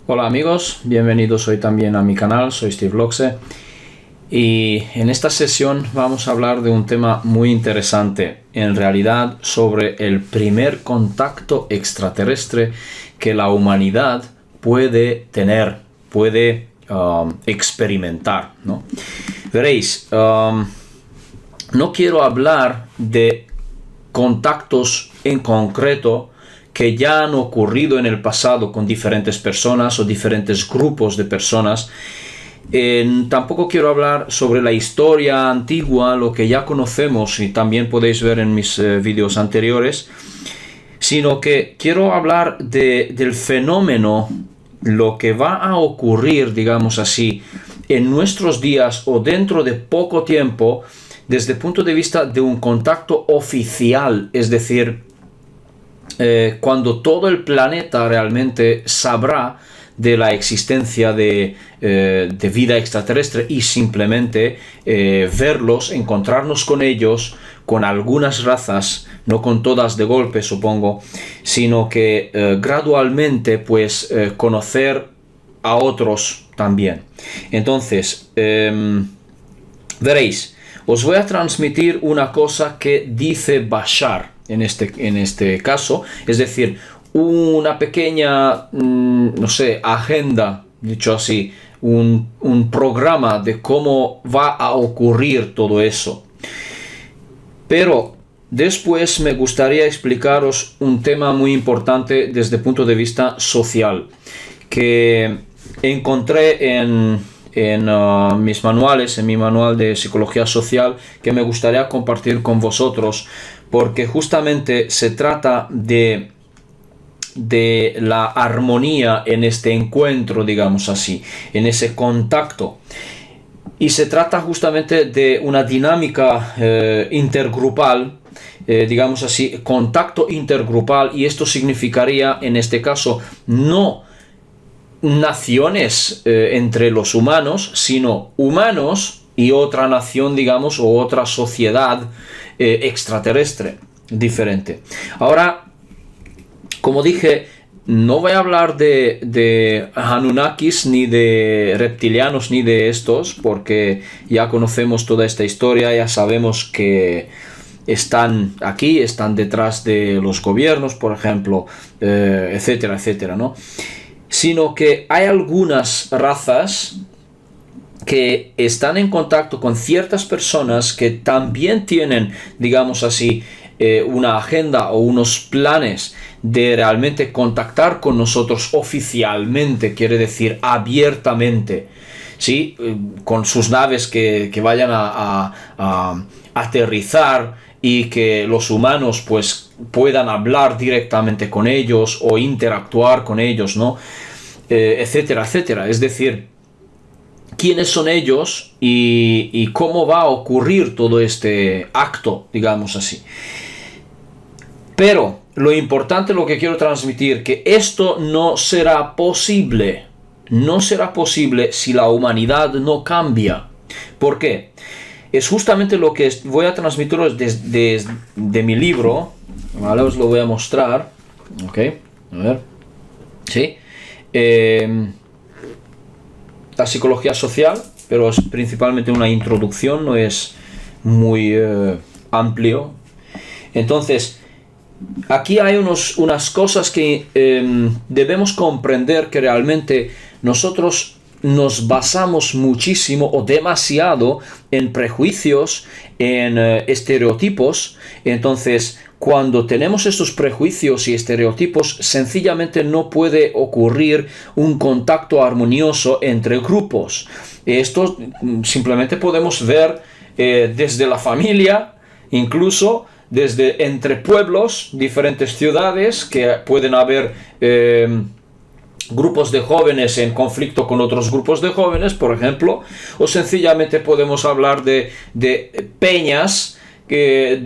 Hola amigos, bienvenidos hoy también a mi canal, soy Steve Loxe y en esta sesión vamos a hablar de un tema muy interesante, en realidad sobre el primer contacto extraterrestre que la humanidad puede tener, puede experimentar, ¿no? Veréis, no quiero hablar de contactos en concreto que ya han ocurrido en el pasado con diferentes personas o diferentes grupos de personas. Tampoco quiero hablar sobre la historia antigua, lo que ya conocemos y también podéis ver en mis vídeos anteriores, sino que quiero hablar del fenómeno, lo que va a ocurrir, digamos así, en nuestros días o dentro de poco tiempo, desde el punto de vista de un contacto oficial, es decir, cuando todo el planeta realmente sabrá de la existencia de vida extraterrestre y simplemente verlos, encontrarnos con ellos, con algunas razas, no con todas de golpe supongo, sino que gradualmente pues conocer a otros también. Entonces, veréis, os voy a transmitir una cosa que dice Bashar en este caso, es decir, una pequeña, no sé, agenda, dicho así, un programa de cómo va a ocurrir todo eso. Pero después me gustaría explicaros un tema muy importante desde el punto de vista social, que encontré en mis manuales, en mi manual de psicología social, que me gustaría compartir con vosotros, porque justamente se trata de la armonía en este encuentro, digamos así, en ese contacto. Y se trata justamente de una dinámica intergrupal, digamos así, contacto intergrupal, y esto significaría, en este caso, no naciones entre los humanos, sino humanos y otra nación, digamos, o otra sociedad extraterrestre diferente. Ahora, como dije, no voy a hablar de Anunnakis, ni de reptilianos, ni de estos, porque ya conocemos toda esta historia, ya sabemos que están aquí, están detrás de los gobiernos, por ejemplo, etcétera, etcétera, ¿no? Sino que hay algunas razas que están en contacto con ciertas personas que también tienen, digamos así, una agenda o unos planes de realmente contactar con nosotros oficialmente, quiere decir abiertamente, ¿sí? Con sus naves que vayan a aterrizar y que los humanos pues puedan hablar directamente con ellos o interactuar con ellos, ¿no? Etcétera, etcétera. Es decir, quiénes son ellos y cómo va a ocurrir todo este acto, digamos así. Pero lo importante, lo que quiero transmitir, que esto no será posible si la humanidad no cambia. ¿Por qué? Es justamente lo que voy a transmitiros de mi libro, ¿vale? Os lo voy a mostrar, ¿ok? A ver, ¿sí? La psicología social, pero es principalmente una introducción, no es muy amplio. Entonces, aquí hay unas cosas que debemos comprender, que realmente nosotros nos basamos muchísimo o demasiado en prejuicios, en estereotipos. Entonces, cuando tenemos estos prejuicios y estereotipos, sencillamente no puede ocurrir un contacto armonioso entre grupos. Esto simplemente podemos ver desde la familia, incluso desde entre pueblos, diferentes ciudades, que pueden haber grupos de jóvenes en conflicto con otros grupos de jóvenes, por ejemplo, o sencillamente podemos hablar de peñas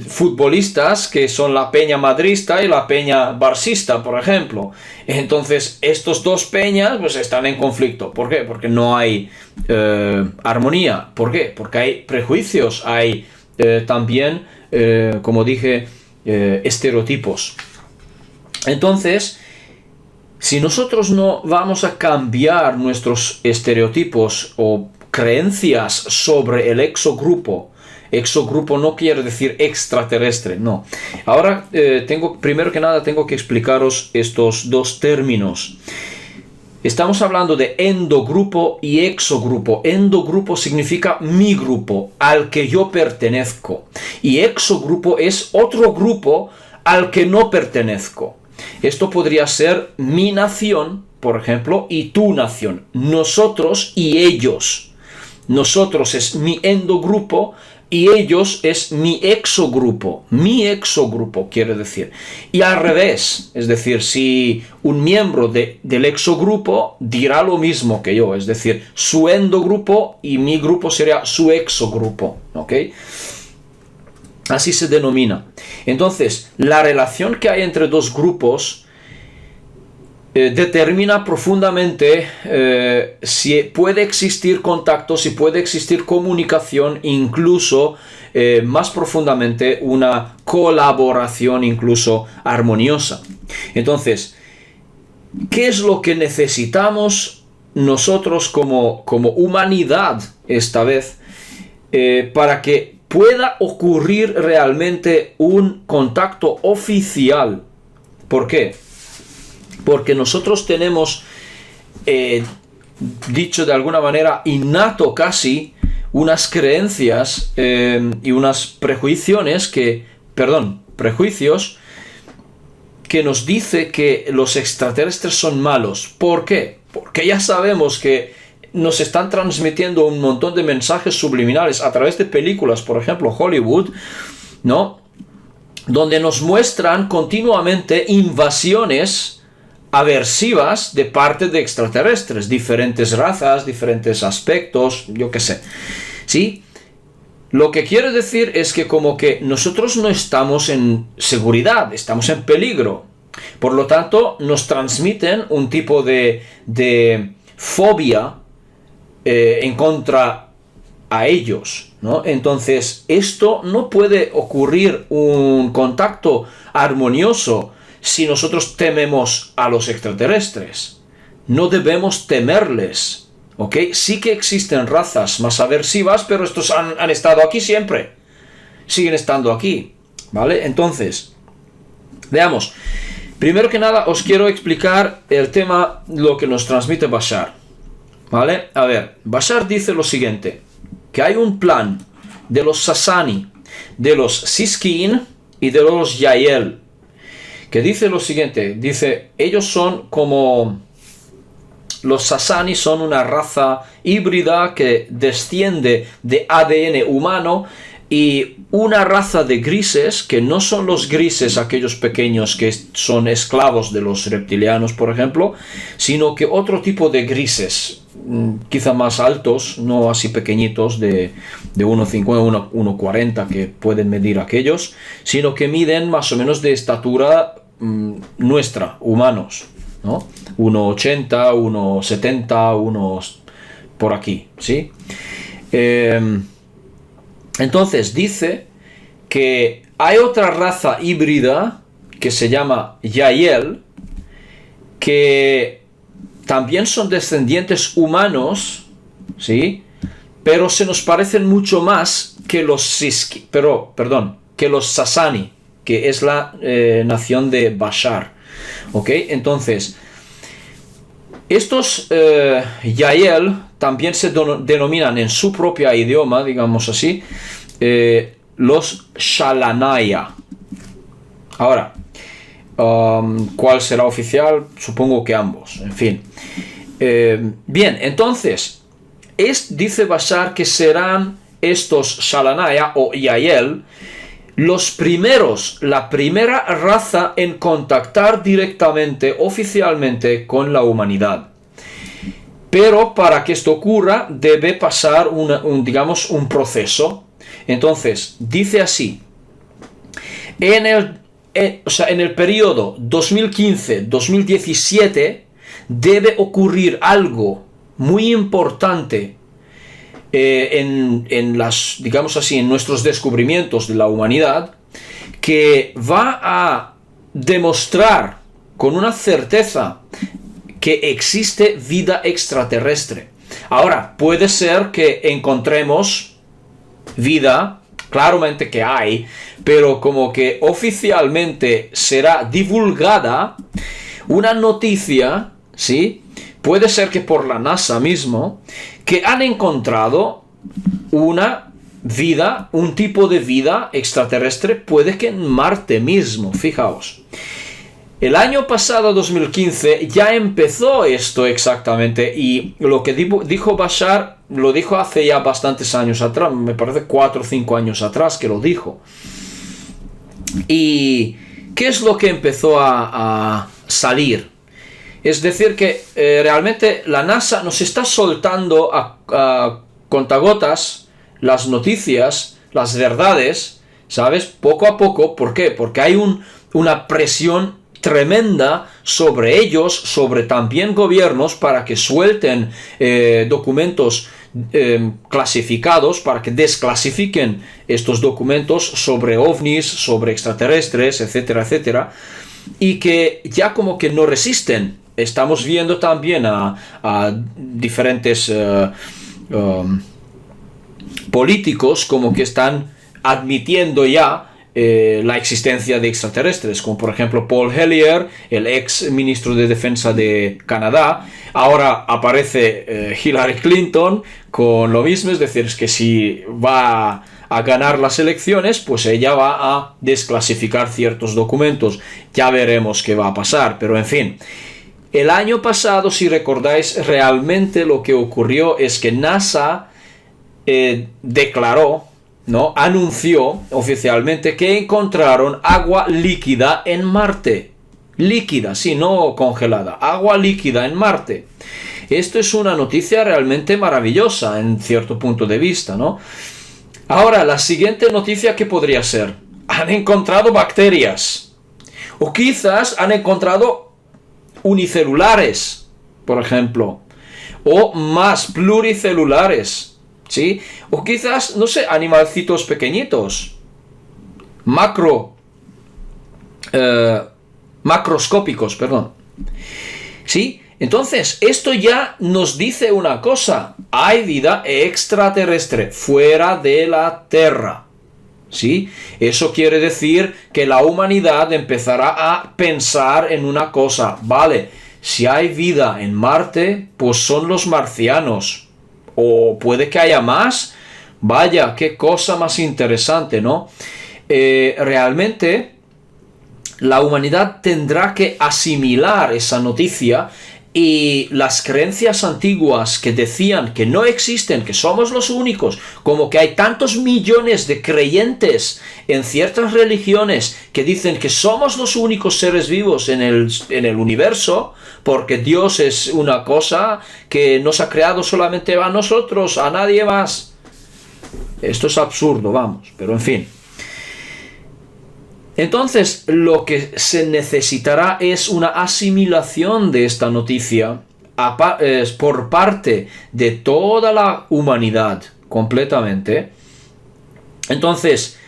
futbolistas, que son la peña madrista y la peña barcista, por ejemplo. Entonces, estos dos peñas pues están en conflicto. ¿Por qué? Porque no hay armonía. ¿Por qué? Porque hay prejuicios, hay también, como dije, estereotipos. Entonces, Si nosotros no vamos a cambiar nuestros estereotipos o creencias sobre el exogrupo no quiere decir extraterrestre, no. Ahora, primero que nada, tengo que explicaros estos dos términos. Estamos hablando de endogrupo y exogrupo. Endogrupo significa mi grupo, al que yo pertenezco. Y exogrupo es otro grupo al que no pertenezco. Esto podría ser mi nación, por ejemplo, y tu nación. Nosotros y ellos. Nosotros es mi endogrupo y ellos es mi exogrupo. Mi exogrupo quiere decir. Y al revés, es decir, si un miembro del exogrupo dirá lo mismo que yo, es decir, su endogrupo y mi grupo sería su exogrupo, ¿ok? Así se denomina. Entonces, la relación que hay entre dos grupos determina profundamente si puede existir contacto, si puede existir comunicación, incluso más profundamente una colaboración incluso armoniosa. Entonces, ¿qué es lo que necesitamos nosotros como humanidad esta vez para que pueda ocurrir realmente un contacto oficial? ¿Por qué? Porque nosotros tenemos, dicho de alguna manera, innato casi, unas creencias y unas prejuicios que nos dice que los extraterrestres son malos. ¿Por qué? Porque ya sabemos que nos están transmitiendo un montón de mensajes subliminales a través de películas, por ejemplo, Hollywood, ¿no? Donde nos muestran continuamente invasiones aversivas de parte de extraterrestres, diferentes razas, diferentes aspectos, yo qué sé. ¿Sí? Lo que quiere decir es que como que nosotros no estamos en seguridad, estamos en peligro. Por lo tanto, nos transmiten un tipo de fobia en contra a ellos, ¿no? Entonces, esto no puede ocurrir un contacto armonioso si nosotros tememos a los extraterrestres. No debemos temerles, ¿ok? Sí que existen razas más aversivas, pero estos han estado aquí siempre. Siguen estando aquí, ¿vale? Entonces, veamos. Primero que nada, os quiero explicar el tema, lo que nos transmite Bashar, ¿vale? A ver, Bashar dice lo siguiente, que hay un plan de los Sasani, de los Siskin y de los Yael, que dice lo siguiente, dice, ellos son como, los Sasani son una raza híbrida que desciende de ADN humano, y una raza de grises, que no son los grises aquellos pequeños que son esclavos de los reptilianos, por ejemplo, sino que otro tipo de grises, quizá más altos, no así pequeñitos de 1,50, 1,40 que pueden medir aquellos, sino que miden más o menos de estatura nuestra, humanos, ¿no? 1,80, 1,70, unos por aquí, ¿sí? Entonces dice que hay otra raza híbrida que se llama Yael, que también son descendientes humanos, ¿sí? Pero se nos parecen mucho más que los que los Sasani, que es la nación de Bashar, ¿ok? Entonces, estos Yael también se denominan en su propio idioma, digamos así, los Shalanaya. Ahora, ¿cuál será oficial? Supongo que ambos, en fin. Bien, entonces, dice Bashar que serán estos Shalanaya o Yael la primera raza en contactar directamente, oficialmente, con la humanidad. Pero para que esto ocurra, debe pasar un proceso. Entonces, dice así, en el periodo 2015-2017 debe ocurrir algo muy importante en nuestros descubrimientos de la humanidad, que va a demostrar con una certeza que existe vida extraterrestre. Ahora, puede ser que encontremos vida, claramente que hay, pero como que oficialmente será divulgada una noticia, ¿sí? Puede ser que por la NASA mismo, que han encontrado una vida, un tipo de vida extraterrestre, puede que en Marte mismo, fijaos. El año pasado, 2015, ya empezó esto exactamente, y lo que dijo Bashar lo dijo hace ya bastantes años atrás, me parece 4 o 5 años atrás que lo dijo. ¿Y qué es lo que empezó a salir? Es decir, que realmente la NASA nos está soltando a contagotas las noticias, las verdades, ¿sabes? Poco a poco. ¿Por qué? Porque hay una presión tremenda sobre ellos, sobre también gobiernos, para que suelten documentos clasificados, para que desclasifiquen estos documentos sobre ovnis, sobre extraterrestres, etcétera, etcétera, y que ya como que no resisten. Estamos viendo también a diferentes políticos como que están admitiendo ya la existencia de extraterrestres, como por ejemplo Paul Hellyer, el ex ministro de Defensa de Canadá. Ahora aparece Hillary Clinton con lo mismo, es decir, es que si va a ganar las elecciones, pues ella va a desclasificar ciertos documentos. Ya veremos qué va a pasar, pero en fin. El año pasado, si recordáis, realmente lo que ocurrió es que NASA declaró, ¿no? Anunció oficialmente que encontraron agua líquida en Marte. Líquida, sí, no congelada. Agua líquida en Marte. Esto es una noticia realmente maravillosa en cierto punto de vista, ¿no? Ahora, la siguiente noticia, ¿qué podría ser? Han encontrado bacterias. O quizás han encontrado unicelulares, por ejemplo. O más pluricelulares, ¿sí? O quizás, no sé, animalcitos pequeñitos. Macroscópicos, perdón. ¿Sí? Entonces, esto ya nos dice una cosa. Hay vida extraterrestre fuera de la Tierra. ¿Sí? Eso quiere decir que la humanidad empezará a pensar en una cosa. Vale, si hay vida en Marte, pues son los marcianos. O puede que haya más. Vaya, qué cosa más interesante, ¿no? Realmente, la humanidad tendrá que asimilar esa noticia. Y las creencias antiguas que decían que no existen, que somos los únicos, como que hay tantos millones de creyentes en ciertas religiones que dicen que somos los únicos seres vivos en el universo, porque Dios es una cosa que nos ha creado solamente a nosotros, a nadie más. Esto es absurdo, vamos, pero en fin. Entonces, lo que se necesitará es una asimilación de esta noticia por parte de toda la humanidad, completamente. Entonces,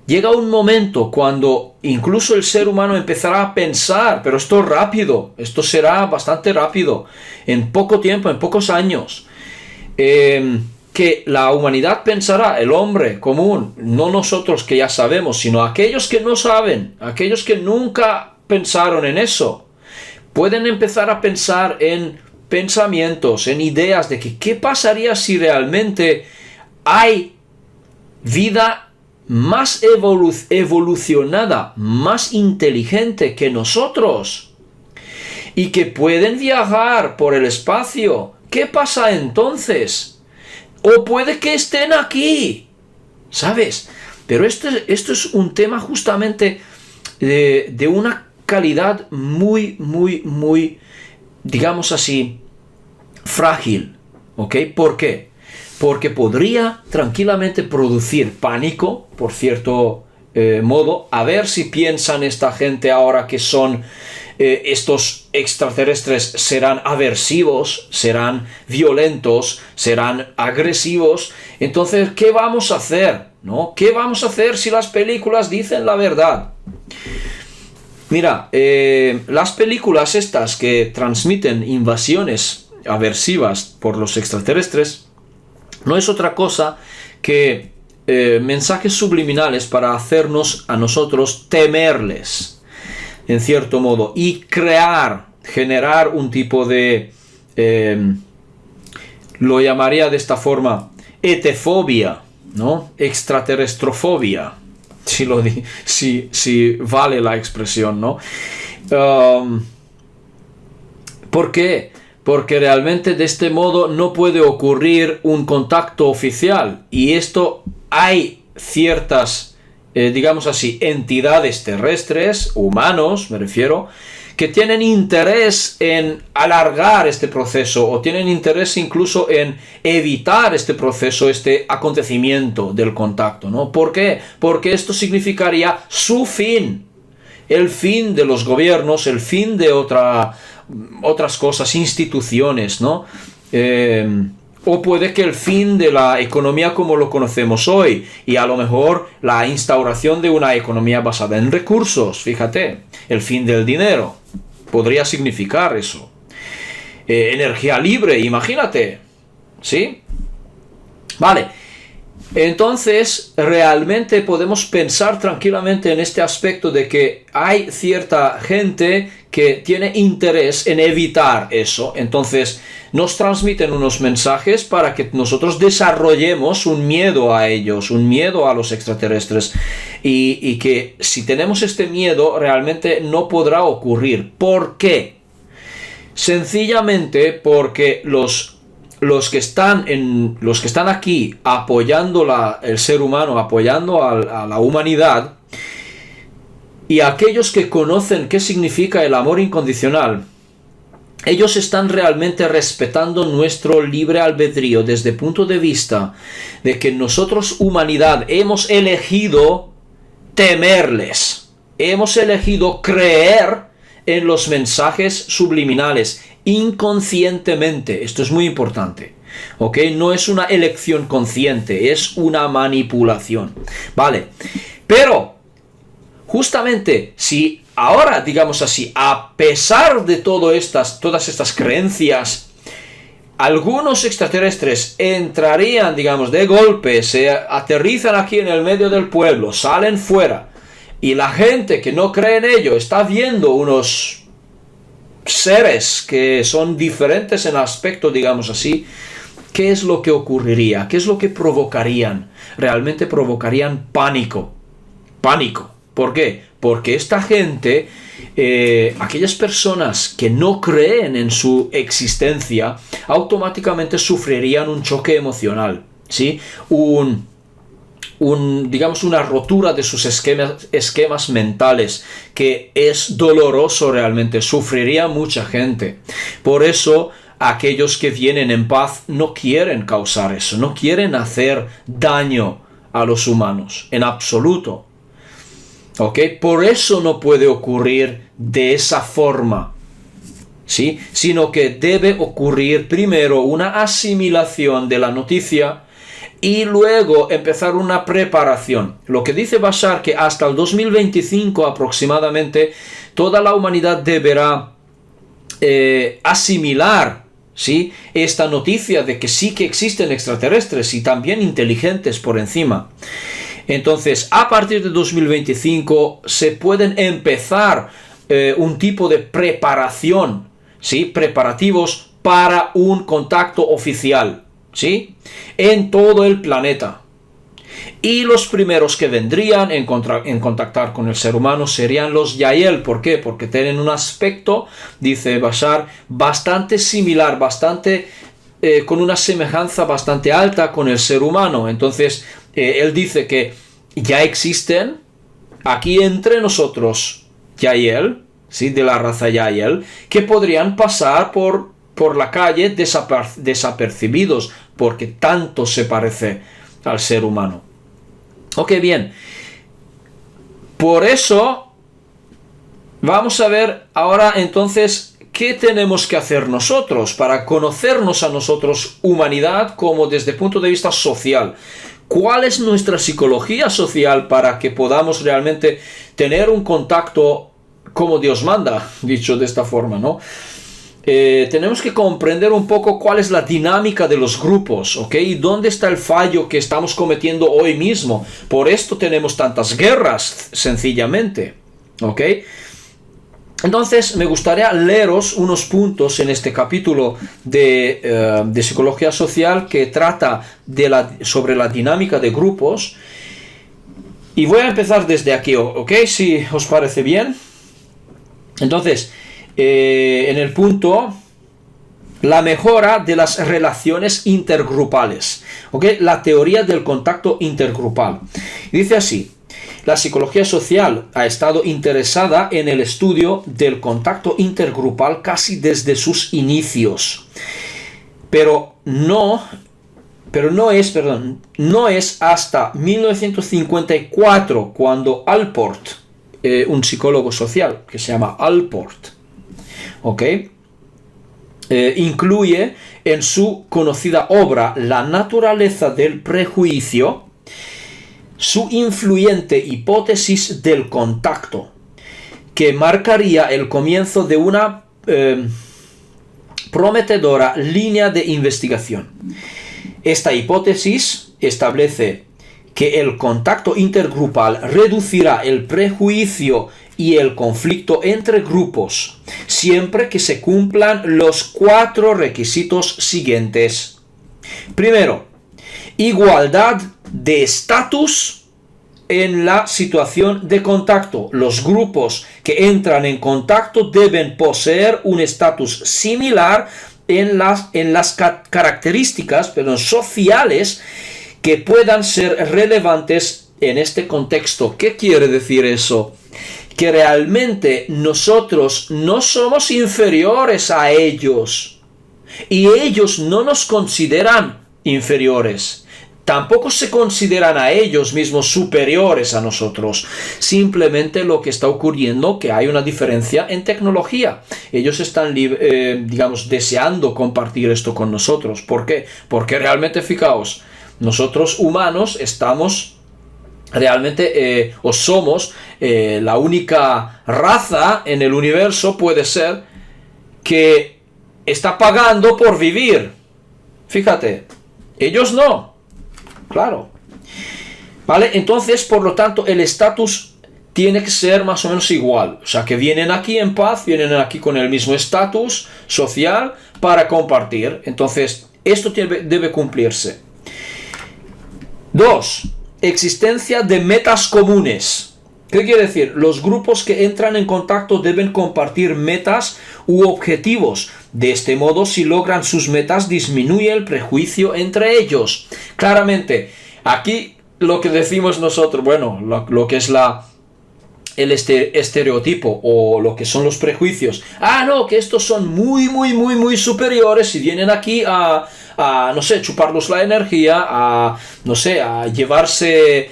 llega un momento cuando incluso el ser humano empezará a pensar, pero esto es rápido, esto será bastante rápido, en poco tiempo, en pocos años, que la humanidad pensará, el hombre común, no nosotros que ya sabemos, sino aquellos que no saben, aquellos que nunca pensaron en eso, pueden empezar a pensar en pensamientos, en ideas de que qué pasaría si realmente hay vida más evolucionada, más inteligente que nosotros, y que pueden viajar por el espacio. ¿Qué pasa entonces? O puede que estén aquí, ¿sabes? Pero esto es un tema justamente de una calidad muy, muy, muy, digamos así, frágil, ¿ok? ¿Por qué? Porque podría tranquilamente producir pánico, por cierto modo, a ver si piensan esta gente ahora que son estos extraterrestres serán aversivos, serán violentos, serán agresivos. Entonces, ¿qué vamos a hacer? ¿No? ¿Qué vamos a hacer si las películas dicen la verdad? Mira, las películas estas que transmiten invasiones aversivas por los extraterrestres no es otra cosa que mensajes subliminales para hacernos a nosotros temerles, en cierto modo, y generar un tipo de, lo llamaría de esta forma, etefobia, ¿no? Extraterrestrofobia, si vale la expresión, ¿no? ¿Por qué? Porque realmente de este modo no puede ocurrir un contacto oficial, y esto hay ciertas, digamos así, entidades terrestres, humanos me refiero, que tienen interés en alargar este proceso o tienen interés incluso en evitar este proceso, este acontecimiento del contacto, ¿no? ¿Por qué? Porque esto significaría su fin, el fin de los gobiernos, el fin de otras cosas, instituciones, ¿no? O puede que el fin de la economía como lo conocemos hoy, y a lo mejor la instauración de una economía basada en recursos, fíjate, el fin del dinero, podría significar eso. Energía libre, imagínate, ¿sí? Vale, entonces realmente podemos pensar tranquilamente en este aspecto de que hay cierta gente que tiene interés en evitar eso. Entonces nos transmiten unos mensajes para que nosotros desarrollemos un miedo a ellos, un miedo a los extraterrestres, y que si tenemos este miedo realmente no podrá ocurrir. ¿Por qué? Sencillamente porque los que están aquí apoyando el ser humano, apoyando a la humanidad, y aquellos que conocen qué significa el amor incondicional, ellos están realmente respetando nuestro libre albedrío desde el punto de vista de que nosotros, humanidad, hemos elegido temerles, hemos elegido creer en los mensajes subliminales inconscientemente. Esto es muy importante, ¿ok? No es una elección consciente, es una manipulación, ¿vale? Pero justamente si ahora, digamos así, a pesar de todas estas creencias, algunos extraterrestres entrarían, digamos, de golpe, se aterrizan aquí en el medio del pueblo, salen fuera, y la gente que no cree en ello está viendo unos seres que son diferentes en aspecto, digamos así, ¿qué es lo que ocurriría? ¿Qué es lo que provocarían? Realmente provocarían pánico. Pánico. ¿Por qué? Porque esta gente, aquellas personas que no creen en su existencia, automáticamente sufrirían un choque emocional, ¿sí? Digamos, una rotura de sus esquemas mentales, que es doloroso realmente, sufriría mucha gente. Por eso aquellos que vienen en paz no quieren causar eso, no quieren hacer daño a los humanos, en absoluto. ¿Ok? Por eso no puede ocurrir de esa forma, ¿sí? Sino que debe ocurrir primero una asimilación de la noticia y luego empezar una preparación. Lo que dice Bashar, que hasta el 2025 aproximadamente toda la humanidad deberá asimilar, ¿sí?, esta noticia de que sí que existen extraterrestres y también inteligentes por encima. Entonces, a partir de 2025 se pueden empezar un tipo de preparación, ¿sí?, preparativos para un contacto oficial, ¿sí?, en todo el planeta. Y los primeros que vendrían en contactar con el ser humano serían los Yael. ¿Por qué? Porque tienen un aspecto, dice Bashar, bastante similar, con una semejanza bastante alta con el ser humano. Entonces, él dice que ya existen aquí entre nosotros Yael, ¿sí?, de la raza Yael, que podrían pasar por la calle desapercibidos, porque tanto se parece al ser humano. Ok, bien. Por eso, vamos a ver ahora entonces qué tenemos que hacer nosotros para conocernos a nosotros, humanidad, como desde el punto de vista social. ¿Cuál es nuestra psicología social para que podamos realmente tener un contacto como Dios manda, dicho de esta forma, ¿no? Tenemos que comprender un poco cuál es la dinámica de los grupos, ¿ok? Y dónde está el fallo que estamos cometiendo hoy mismo. Por esto tenemos tantas guerras, sencillamente, ¿ok? Entonces, me gustaría leeros unos puntos en este capítulo de Psicología Social que trata sobre la dinámica de grupos. Y voy a empezar desde aquí, ¿ok? Si os parece bien. Entonces, en el punto, la mejora de las relaciones intergrupales, ¿ok? La teoría del contacto intergrupal. Dice así: la psicología social ha estado interesada en el estudio del contacto intergrupal casi desde sus inicios, pero no es hasta 1954 cuando Allport, un psicólogo social que se llama Allport, ¿ok? Incluye en su conocida obra La naturaleza del prejuicio su influyente hipótesis del contacto, que marcaría el comienzo de una prometedora línea de investigación. Esta hipótesis establece que el contacto intergrupal reducirá el prejuicio y el conflicto entre grupos, siempre que se cumplan los 4 requisitos siguientes. Primero, igualdad de estatus en la situación de contacto. Los grupos que entran en contacto deben poseer un estatus similar en las características sociales que puedan ser relevantes en este contexto. ¿Qué quiere decir eso? Que realmente nosotros no somos inferiores a ellos y ellos no nos consideran inferiores. Tampoco se consideran a ellos mismos superiores a nosotros. Simplemente lo que está ocurriendo que hay una diferencia en tecnología. Ellos están, deseando compartir esto con nosotros. ¿Por qué? Porque realmente, fijaos, nosotros humanos estamos realmente, o somos la única raza en el universo, puede ser, que está pagando por vivir. Fíjate, ellos no. Claro. ¿Vale? Entonces, por lo tanto, el estatus tiene que ser más o menos igual. O sea, que vienen aquí en paz, vienen aquí con el mismo estatus social para compartir. Entonces, esto debe cumplirse. 2. Existencia de metas comunes. ¿Qué quiere decir? Los grupos que entran en contacto deben compartir metas u objetivos. De este modo, si logran sus metas, disminuye el prejuicio entre ellos. Claramente, aquí lo que decimos nosotros, lo que es el estereotipo o lo que son los prejuicios. No, que estos son muy, muy, muy, muy superiores y vienen aquí a chuparlos la energía, a llevarse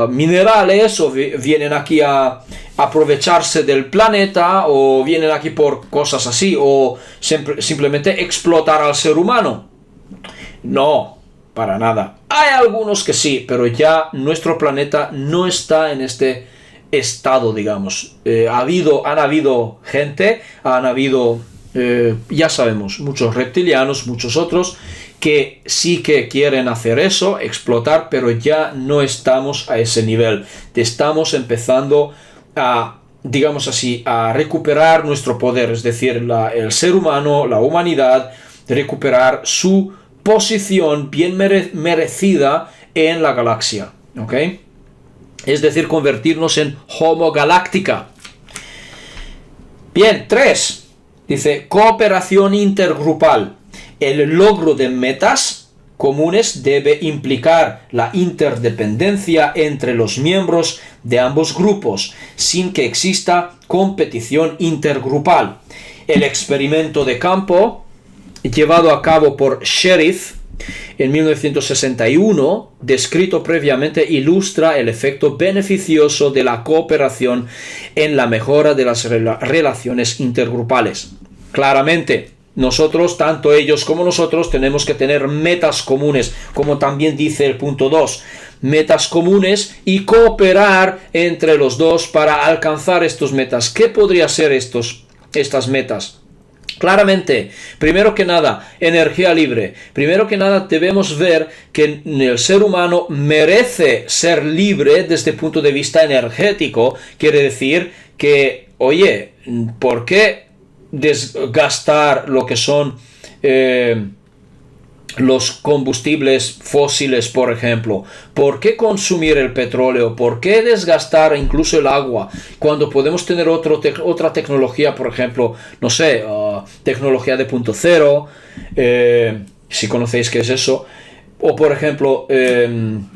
minerales, o vienen aquí a aprovecharse del planeta, o vienen aquí por cosas así, o simplemente explotar al ser humano. No, para nada. Hay algunos que sí, pero ya nuestro planeta no está en este estado, digamos. Han habido gente, ya sabemos, muchos reptilianos, muchos otros, que sí que quieren hacer eso, explotar, pero ya no estamos a ese nivel. Estamos empezando a recuperar nuestro poder, es decir, el ser humano, la humanidad, recuperar su posición bien merecida en la galaxia, ¿ok? Es decir, convertirnos en Homo Galáctica. Bien, 3. Dice, cooperación intergrupal. El logro de metas comunes debe implicar la interdependencia entre los miembros de ambos grupos, sin que exista competición intergrupal. El experimento de campo, llevado a cabo por Sheriff en 1961, descrito previamente, ilustra el efecto beneficioso de la cooperación en la mejora de las relaciones intergrupales. Claramente, nosotros, tanto ellos como nosotros, tenemos que tener metas comunes, como también dice el punto 2. metas comunes y cooperar entre los dos para alcanzar estos metas. ¿Qué podría ser estas metas? Claramente, primero que nada, energía libre. Primero que nada, debemos ver que el ser humano merece ser libre desde el punto de vista energético. Quiere decir que, oye, ¿por qué desgastar lo que son los combustibles fósiles, por ejemplo? ¿Por qué consumir el petróleo? ¿Por qué desgastar incluso el agua cuando podemos tener otra tecnología, por ejemplo, no sé, tecnología de punto cero, si conocéis qué es eso, o por ejemplo,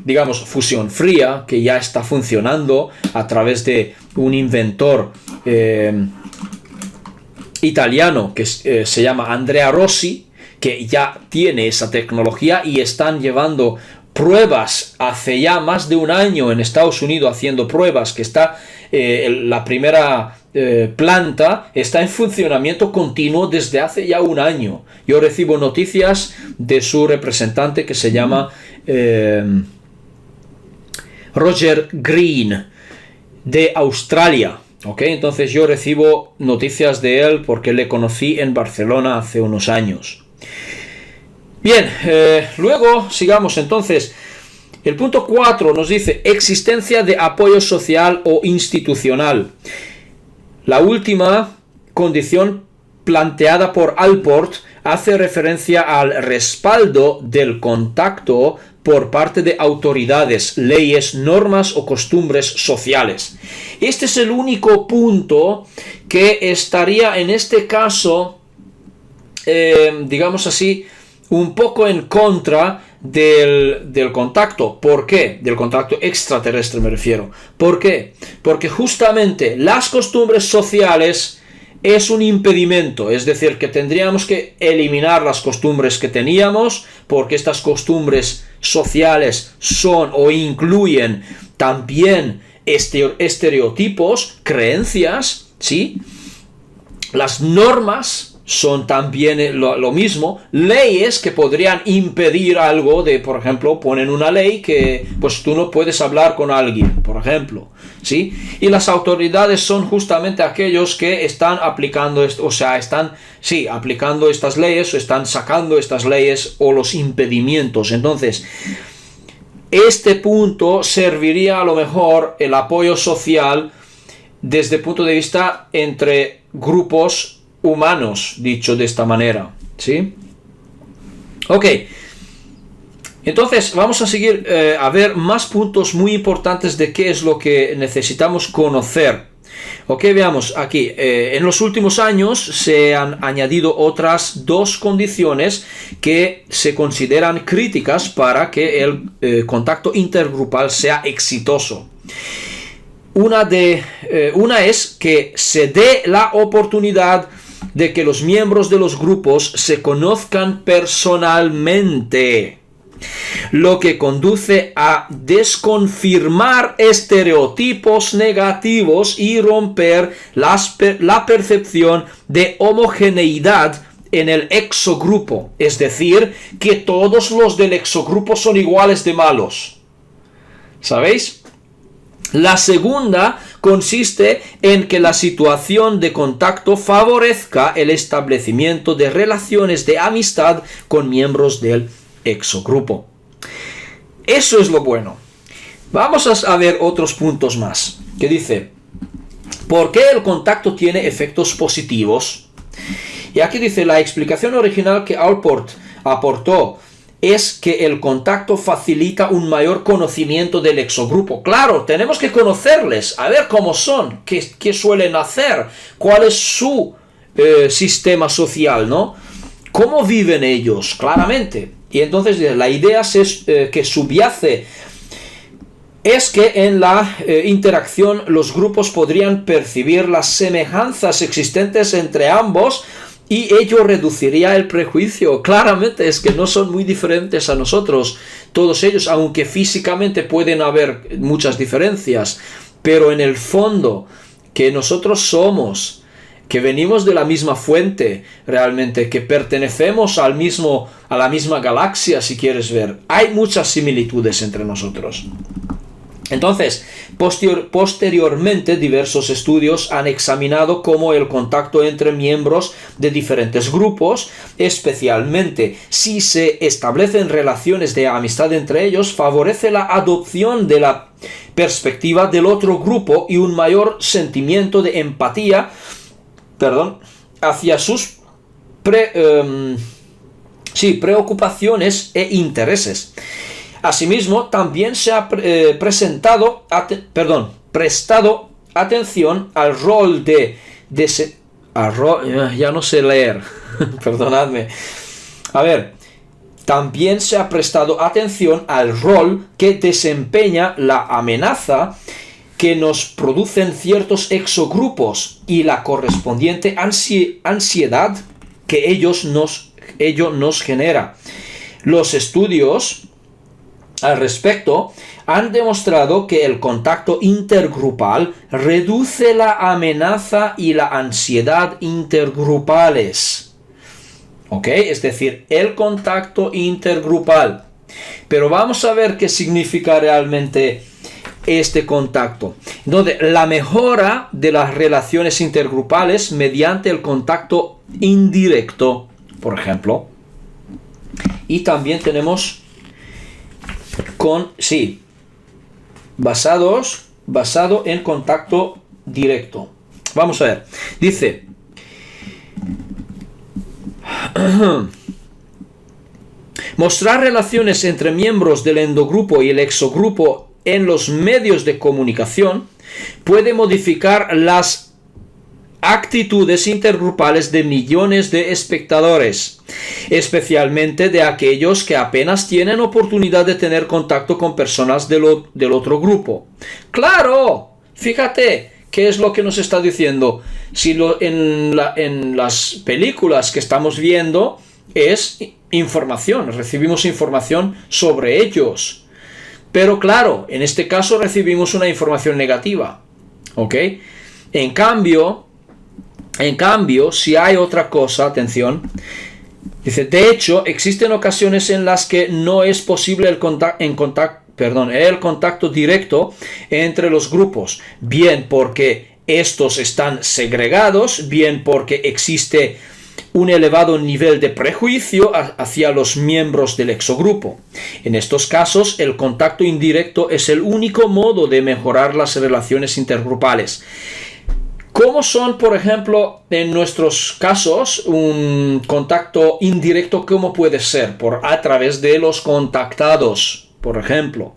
digamos, fusión fría, que ya está funcionando a través de un inventor italiano que se llama Andrea Rossi, que ya tiene esa tecnología y están llevando pruebas hace ya más de un año en Estados Unidos, haciendo pruebas que está la primera planta está en funcionamiento continuo desde hace ya un año. Yo recibo noticias de su representante que se llama Roger Green de Australia. ¿Okay? Entonces yo recibo noticias de él porque le conocí en Barcelona hace unos años. Bien, luego sigamos entonces. El punto 4 nos dice existencia de apoyo social o institucional. La última condición planteada por Allport hace referencia al respaldo del contacto por parte de autoridades, leyes, normas o costumbres sociales. Este es el único punto que estaría en este caso, digamos así, un poco en contra del contacto. ¿Por qué? Del contacto extraterrestre me refiero. ¿Por qué? Porque justamente las costumbres sociales es un impedimento, es decir, que tendríamos que eliminar las costumbres que teníamos, porque estas costumbres sociales son o incluyen también estereotipos, creencias, ¿sí? Las normas son también lo mismo, leyes que podrían impedir algo de, por ejemplo, ponen una ley que pues tú no puedes hablar con alguien, por ejemplo, ¿sí? Y las autoridades son justamente aquellos que están aplicando aplicando estas leyes o están sacando estas leyes o los impedimentos. Entonces, este punto serviría a lo mejor el apoyo social desde el punto de vista entre grupos humanos, dicho de esta manera, ¿sí? Ok, entonces vamos a seguir a ver más puntos muy importantes de qué es lo que necesitamos conocer. Ok, veamos aquí, en los últimos años se han añadido otras dos condiciones que se consideran críticas para que el contacto intergrupal sea exitoso. Una es que se dé la oportunidad de que los miembros de los grupos se conozcan personalmente, lo que conduce a desconfirmar estereotipos negativos y romper la percepción de homogeneidad en el exogrupo, es decir, que todos los del exogrupo son iguales de malos. ¿Sabéis? La segunda consiste en que la situación de contacto favorezca el establecimiento de relaciones de amistad con miembros del exogrupo. Eso es lo bueno. Vamos a ver otros puntos más. Que dice, ¿por qué el contacto tiene efectos positivos? Y aquí dice, la explicación original que Allport aportó es que el contacto facilita un mayor conocimiento del exogrupo. Claro, tenemos que conocerles, a ver cómo son, qué suelen hacer, cuál es su sistema social, ¿no? ¿Cómo viven ellos? Claramente. Y entonces la idea es que subyace es que en la interacción los grupos podrían percibir las semejanzas existentes entre ambos y ello reduciría el prejuicio. Claramente es que no son muy diferentes a nosotros, todos ellos, aunque físicamente pueden haber muchas diferencias, pero en el fondo que nosotros somos, que venimos de la misma fuente, realmente, que pertenecemos a la misma galaxia, si quieres ver. Hay muchas similitudes entre nosotros. Entonces, posteriormente, diversos estudios han examinado cómo el contacto entre miembros de diferentes grupos, especialmente si se establecen relaciones de amistad entre ellos, favorece la adopción de la perspectiva del otro grupo y un mayor sentimiento de empatía, hacia sus preocupaciones e intereses. Asimismo, también se ha prestado atención al rol ya no sé leer, perdonadme. También se ha prestado atención al rol que desempeña la amenaza que nos producen ciertos exogrupos y la correspondiente ansiedad que ello nos genera. Los estudios al respecto han demostrado que el contacto intergrupal reduce la amenaza y la ansiedad intergrupales. ¿Ok? Es decir, el contacto intergrupal. Pero vamos a ver qué significa realmente este contacto. Entonces, la mejora de las relaciones intergrupales mediante el contacto indirecto, por ejemplo. Y también tenemos basado en contacto directo. Vamos a ver. Dice, mostrar relaciones entre miembros del endogrupo y el exogrupo en los medios de comunicación puede modificar las actitudes intergrupales de millones de espectadores, especialmente de aquellos que apenas tienen oportunidad de tener contacto con personas del otro grupo. ¡Claro! Fíjate, ¿qué es lo que nos está diciendo? Si en las películas que estamos viendo es información, recibimos información sobre ellos. Pero claro, en este caso recibimos una información negativa. ¿Ok? En cambio, si hay otra cosa, atención, dice, de hecho, existen ocasiones en las que no es posible el contacto directo entre los grupos, bien porque estos están segregados, bien porque existe un elevado nivel de prejuicio hacia los miembros del exogrupo. En estos casos, el contacto indirecto es el único modo de mejorar las relaciones intergrupales. ¿Cómo son, por ejemplo, en nuestros casos, un contacto indirecto? ¿Cómo puede ser? A través de los contactados, por ejemplo.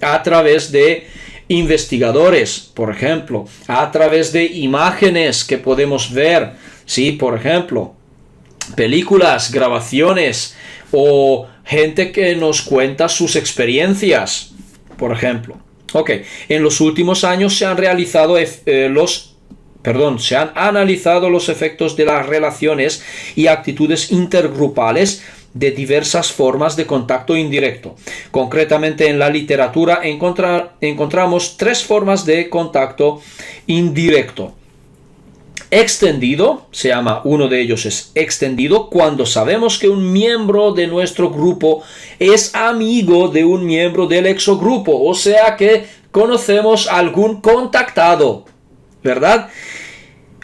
A través de investigadores, por ejemplo. A través de imágenes que podemos ver, sí, por ejemplo. Películas, grabaciones o gente que nos cuenta sus experiencias, por ejemplo. Ok, en los últimos años se han analizado los efectos de las relaciones y actitudes intergrupales de diversas formas de contacto indirecto. Concretamente, en la literatura encontramos 3 formas de contacto indirecto. Extendido, uno de ellos es extendido, cuando sabemos que un miembro de nuestro grupo es amigo de un miembro del exogrupo, o sea que conocemos a algún contactado, ¿verdad?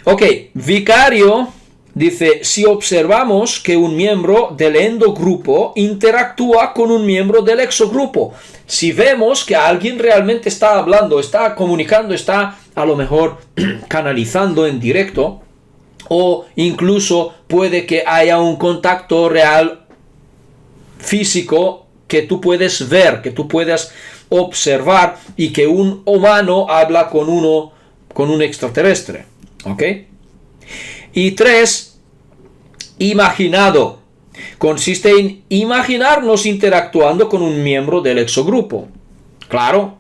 Ok, vicario dice, si observamos que un miembro del endogrupo interactúa con un miembro del exogrupo, si vemos que alguien realmente está hablando, está comunicando, está a lo mejor canalizando en directo, o incluso puede que haya un contacto real físico que tú puedes ver, que tú puedas observar, y que un humano habla con un extraterrestre. ¿Ok? Y 3, imaginado. Consiste en imaginarnos interactuando con un miembro del exogrupo. Claro,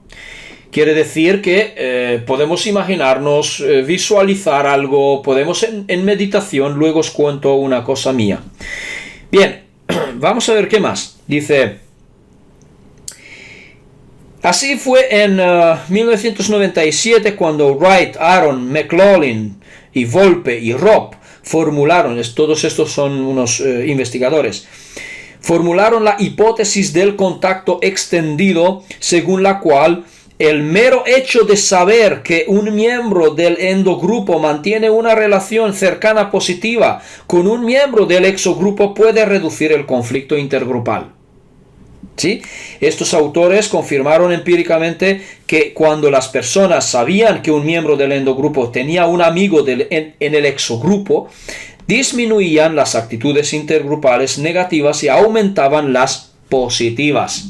quiere decir que podemos imaginarnos, visualizar algo, podemos en meditación. Luego os cuento una cosa mía. Bien, vamos a ver qué más. Dice, así fue en 1997 cuando Wright, Aaron, McLaughlin y Volpe y Robb formularon, todos estos son unos investigadores, formularon la hipótesis del contacto extendido, según la cual el mero hecho de saber que un miembro del endogrupo mantiene una relación cercana positiva con un miembro del exogrupo puede reducir el conflicto intergrupal. ¿Sí? Estos autores confirmaron empíricamente que cuando las personas sabían que un miembro del endogrupo tenía un amigo en el exogrupo, disminuían las actitudes intergrupales negativas y aumentaban las positivas.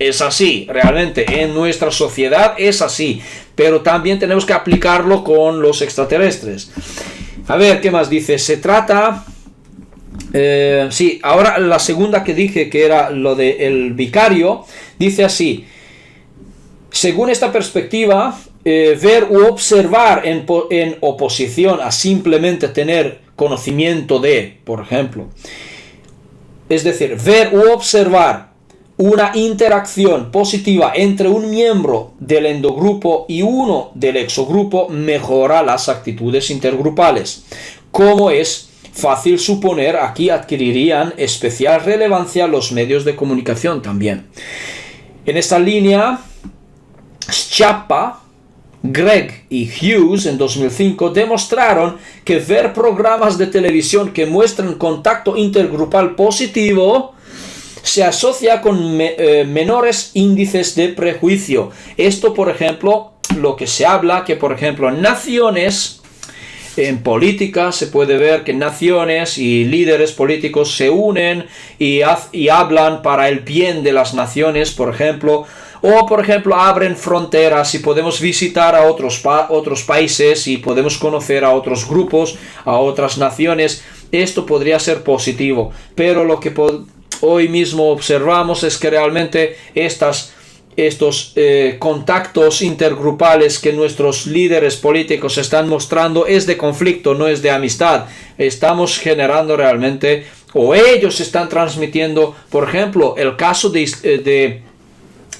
Es así, realmente, en nuestra sociedad es así, pero también tenemos que aplicarlo con los extraterrestres. A ver, ¿qué más dice? Se trata... sí, ahora la segunda que dije, que era lo del vicario, dice así: según esta perspectiva, ver u observar en oposición a simplemente tener conocimiento de, por ejemplo, es decir, ver u observar una interacción positiva entre un miembro del endogrupo y uno del exogrupo mejora las actitudes intergrupales. Como es fácil suponer, aquí adquirirían especial relevancia los medios de comunicación también. En esta línea, Schiappa, Gregg y Hughes en 2005 demostraron que ver programas de televisión que muestran contacto intergrupal positivo se asocia con menores índices de prejuicio. Esto, por ejemplo, lo que se habla, que por ejemplo naciones... En política se puede ver que naciones y líderes políticos se unen y hablan para el bien de las naciones, por ejemplo, o por ejemplo abren fronteras y podemos visitar a otros países y podemos conocer a otros grupos, a otras naciones. Esto podría ser positivo, pero lo que hoy mismo observamos es que realmente estos contactos intergrupales que nuestros líderes políticos están mostrando es de conflicto, no es de amistad. Estamos generando realmente, o ellos están transmitiendo, por ejemplo, el caso de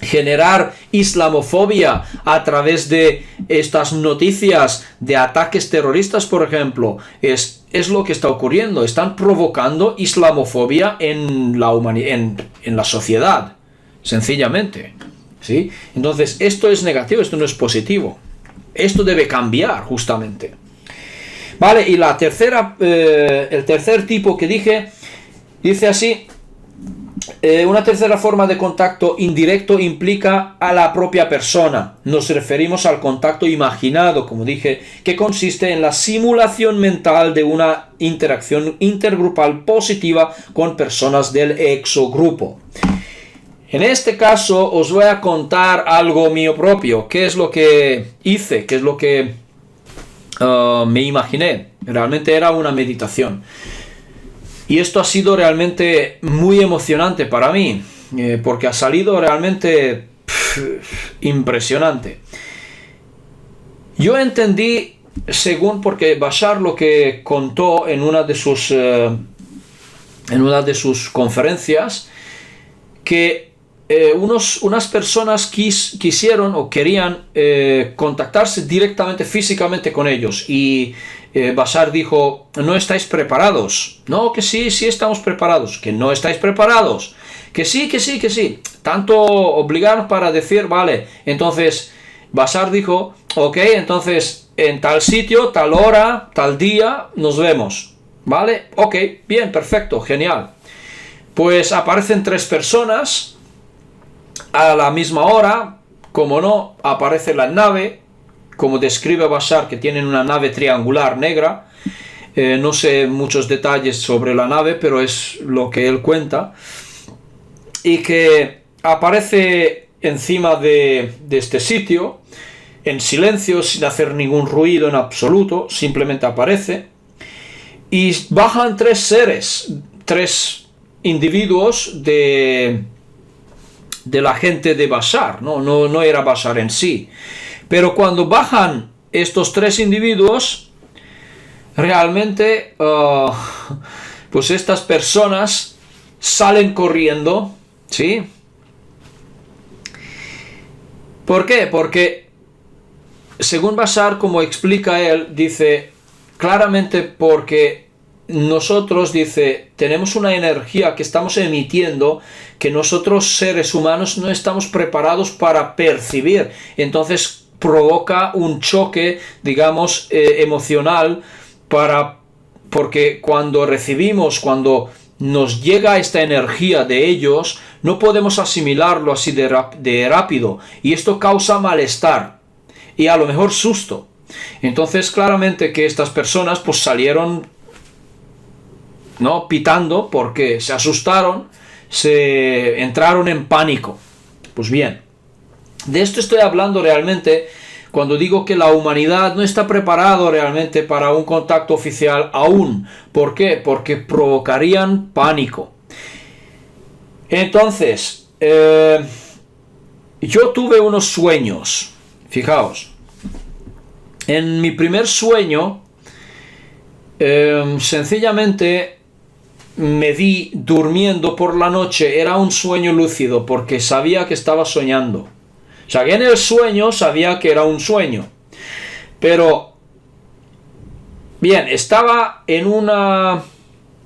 generar islamofobia a través de estas noticias de ataques terroristas, por ejemplo, es lo que está ocurriendo. Están provocando islamofobia en la sociedad, sencillamente. ¿Sí? Entonces, esto es negativo, esto no es positivo. Esto debe cambiar, justamente. Vale, y el tercer tipo que dije, dice así: una tercera forma de contacto indirecto implica a la propia persona. Nos referimos al contacto imaginado, como dije, que consiste en la simulación mental de una interacción intergrupal positiva con personas del exogrupo. En este caso os voy a contar algo mío propio. ¿Qué es lo que hice? ¿Qué es lo que me imaginé? Realmente era una meditación. Y esto ha sido realmente muy emocionante para mí, porque ha salido realmente impresionante. Yo entendí, porque Bashar lo que contó en una de sus conferencias, que unas personas quisieron o querían contactarse directamente, físicamente con ellos, y Bashar dijo: no estáis preparados. No, que sí estamos preparados. Que no estáis preparados. Que sí. Tanto obligaron para decir, vale. Entonces Bashar dijo: ok, entonces en tal sitio, tal hora, tal día nos vemos. Vale, ok, bien, perfecto, genial. Pues aparecen 3 personas a la misma hora. Como no, aparece la nave, como describe Bashar, que tienen una nave triangular negra. No sé muchos detalles sobre la nave, pero es lo que él cuenta. Y que aparece encima de este sitio, en silencio, sin hacer ningún ruido en absoluto, simplemente aparece. Y bajan 3 seres, 3 individuos de la gente de Bashar, no era Bashar en sí. Pero cuando bajan estos 3 individuos, realmente pues estas personas salen corriendo, ¿sí? ¿Por qué? Porque según Bashar, como explica él, dice, claramente porque nosotros, dice, tenemos una energía que estamos emitiendo que nosotros seres humanos no estamos preparados para percibir. Entonces provoca un choque, digamos, emocional porque cuando nos llega esta energía de ellos, no podemos asimilarlo así de rápido, y esto causa malestar y a lo mejor susto. Entonces claramente que estas personas pues salieron, ¿no?, pitando porque se asustaron, se entraron en pánico. Pues bien, de esto estoy hablando realmente cuando digo que la humanidad no está preparado realmente para un contacto oficial aún. ¿Por qué? Porque provocarían pánico. Entonces, yo tuve unos sueños. Fijaos, en mi primer sueño, sencillamente me vi durmiendo por la noche. Era un sueño lúcido porque sabía que estaba soñando. O sea, que en el sueño sabía que era un sueño. Pero, bien, estaba en una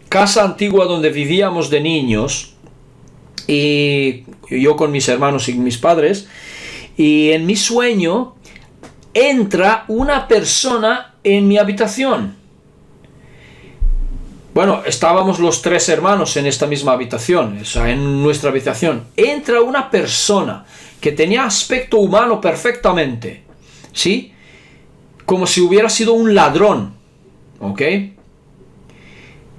casa antigua donde vivíamos de niños, y yo con mis hermanos y mis padres, y en mi sueño entra una persona en mi habitación. Bueno, estábamos los tres hermanos en esta misma habitación, o sea, en nuestra habitación. Entra una persona que tenía aspecto humano perfectamente, ¿sí? Como si hubiera sido un ladrón, ¿ok?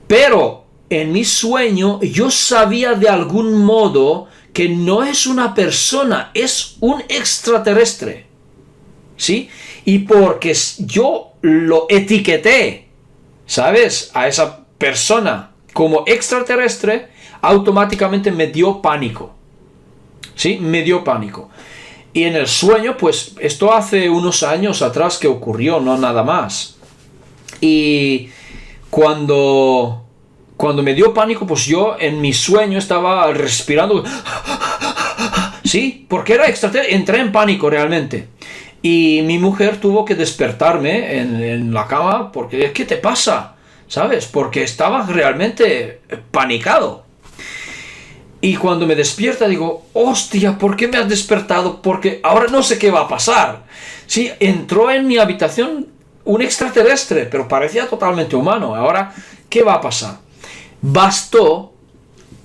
Pero en mi sueño yo sabía de algún modo que no es una persona, es un extraterrestre, ¿sí? Y porque yo lo etiqueté, ¿sabes?, a esa persona como extraterrestre, automáticamente me dio pánico. ¿Sí? Me dio pánico. Y en el sueño, pues esto hace unos años atrás que ocurrió, no nada más. Y cuando me dio pánico, pues yo en mi sueño estaba respirando. ¿Sí? Porque era extraterrestre. Entré en pánico realmente. Y mi mujer tuvo que despertarme en la cama porque, ¿qué te pasa? ¿Sabes? Porque estaba realmente panicado. Y cuando me despierta digo, hostia, ¿por qué me has despertado? Porque ahora no sé qué va a pasar. Sí, entró en mi habitación un extraterrestre, pero parecía totalmente humano. Ahora, ¿qué va a pasar? Bastó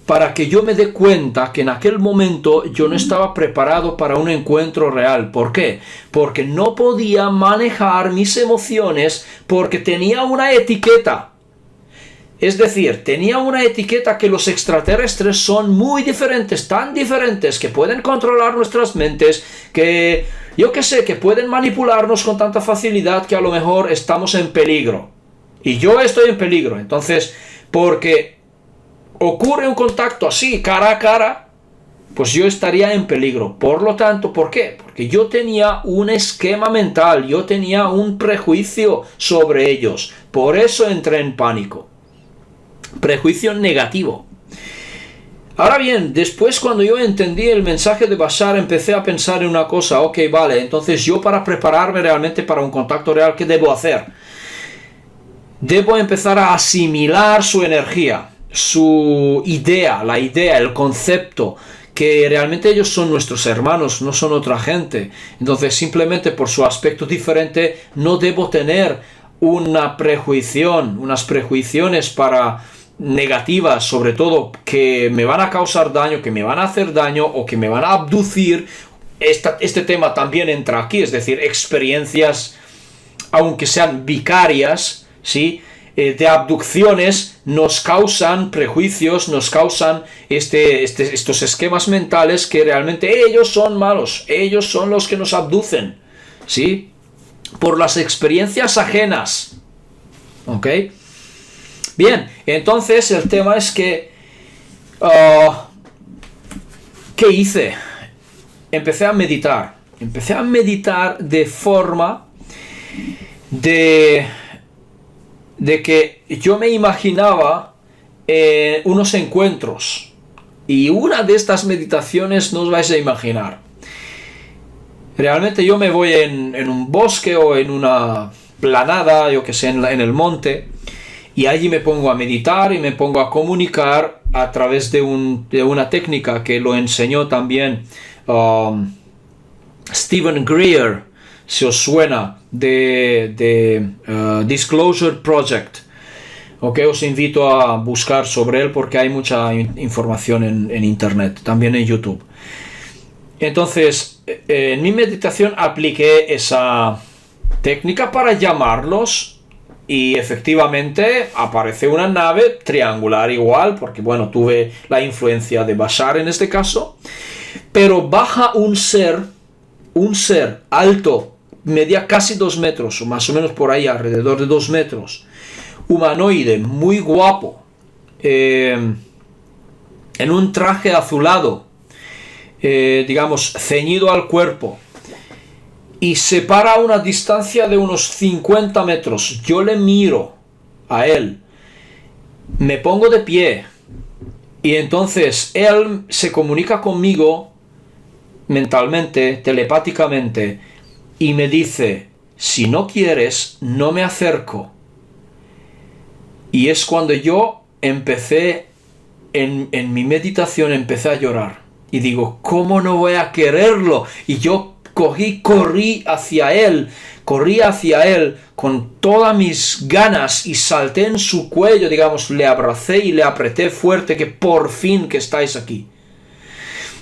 para que yo me dé cuenta que en aquel momento yo no estaba preparado para un encuentro real. ¿Por qué? Porque no podía manejar mis emociones porque tenía una etiqueta. Es decir, tenía una etiqueta que los extraterrestres son muy diferentes, tan diferentes que pueden controlar nuestras mentes, que yo qué sé, que pueden manipularnos con tanta facilidad que a lo mejor estamos en peligro. Y yo estoy en peligro. Entonces, porque ocurre un contacto así, cara a cara, pues yo estaría en peligro. Por lo tanto, ¿por qué? Porque yo tenía un esquema mental, yo tenía un prejuicio sobre ellos. Por eso entré en pánico. Prejuicio negativo. Ahora bien, después cuando yo entendí el mensaje de Bashar, empecé a pensar en una cosa. Ok, vale, entonces yo para prepararme realmente para un contacto real, ¿qué debo hacer? Debo empezar a asimilar su energía, su idea, la idea, el concepto, que realmente ellos son nuestros hermanos, no son otra gente. Entonces simplemente por su aspecto diferente no debo tener unas prejuiciones negativas, sobre todo, que me van a causar daño, que me van a hacer daño o que me van a abducir. Este tema también entra aquí, es decir, experiencias, aunque sean vicarias, ¿sí?, de abducciones, nos causan prejuicios, nos causan estos esquemas mentales que realmente ellos son malos, ellos son los que nos abducen, ¿sí?, por las experiencias ajenas. ¿Ok? Bien, entonces el tema es que ¿qué hice? Empecé a meditar de forma de que yo me imaginaba unos encuentros, y una de estas meditaciones no os vais a imaginar. Realmente yo me voy en un bosque o en una planada, yo que sé, en el monte, y allí me pongo a meditar y me pongo a comunicar a través de una técnica que lo enseñó también Stephen Greer, si os suena, de Disclosure Project. Ok, os invito a buscar sobre él porque hay mucha información en internet, también en YouTube. Entonces, en mi meditación apliqué esa técnica para llamarlos y efectivamente aparece una nave triangular igual, porque bueno, tuve la influencia de Bashar en este caso, pero baja un ser alto, medía casi 2 metros, o más o menos por ahí, alrededor de 2 metros, humanoide, muy guapo, en un traje azulado, digamos, ceñido al cuerpo, y se para a una distancia de unos 50 metros. Yo le miro a él, me pongo de pie, y entonces él se comunica conmigo mentalmente, telepáticamente, y me dice: si no quieres, no me acerco. Y es cuando yo empecé, en mi meditación empecé a llorar. Y digo, ¿cómo no voy a quererlo? Y yo corrí hacia él con todas mis ganas y salté en su cuello, digamos, le abracé y le apreté fuerte, que por fin que estáis aquí.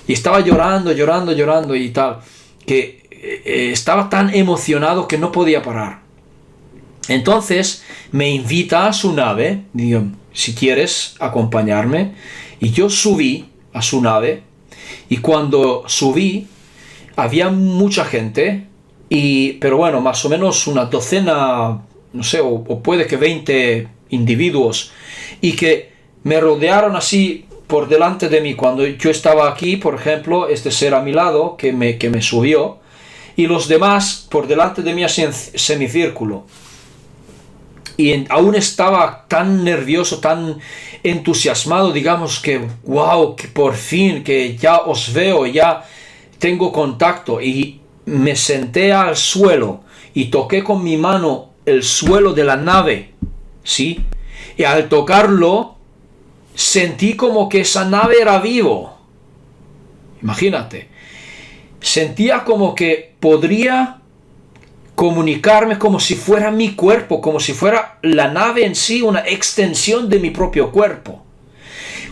Y estaba llorando y tal, que estaba tan emocionado que no podía parar. Entonces me invita a su nave, digo, si quieres acompañarme, y yo subí a su nave, y cuando subí había mucha gente, pero bueno, más o menos una docena, no sé, o puede que 20 individuos, y que me rodearon así por delante de mí. Cuando yo estaba aquí, por ejemplo, este ser a mi lado que me subió, y los demás por delante de mí así en semicírculo. Y aún estaba tan nervioso, tan entusiasmado, digamos, que wow, que por fin, que ya os veo, ya tengo contacto. Y me senté al suelo y toqué con mi mano el suelo de la nave, ¿sí? Y al tocarlo, sentí como que esa nave era vivo. Imagínate. Sentía como que podría comunicarme como si fuera mi cuerpo, como si fuera la nave en sí una extensión de mi propio cuerpo.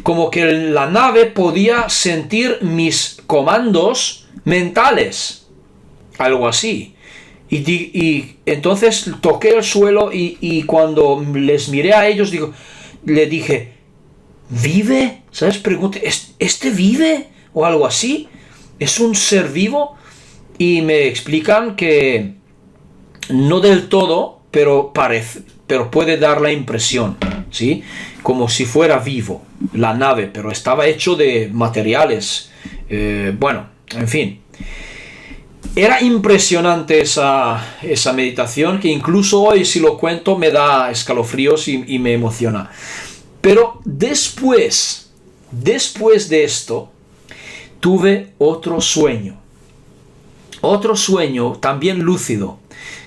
Como que la nave podía sentir mis comandos mentales, algo así. Y entonces toqué el suelo y cuando les miré a ellos, le dije, ¿vive? ¿Sabes? Pregunté, ¿este vive? O algo así. ¿Es un ser vivo? Y me explican que no del todo, pero puede dar la impresión, ¿sí? Como si fuera vivo la nave, pero estaba hecho de materiales. Bueno, en fin. Era impresionante esa meditación, que incluso hoy, si lo cuento, me da escalofríos y me emociona. Pero después de esto, tuve otro sueño también lúcido,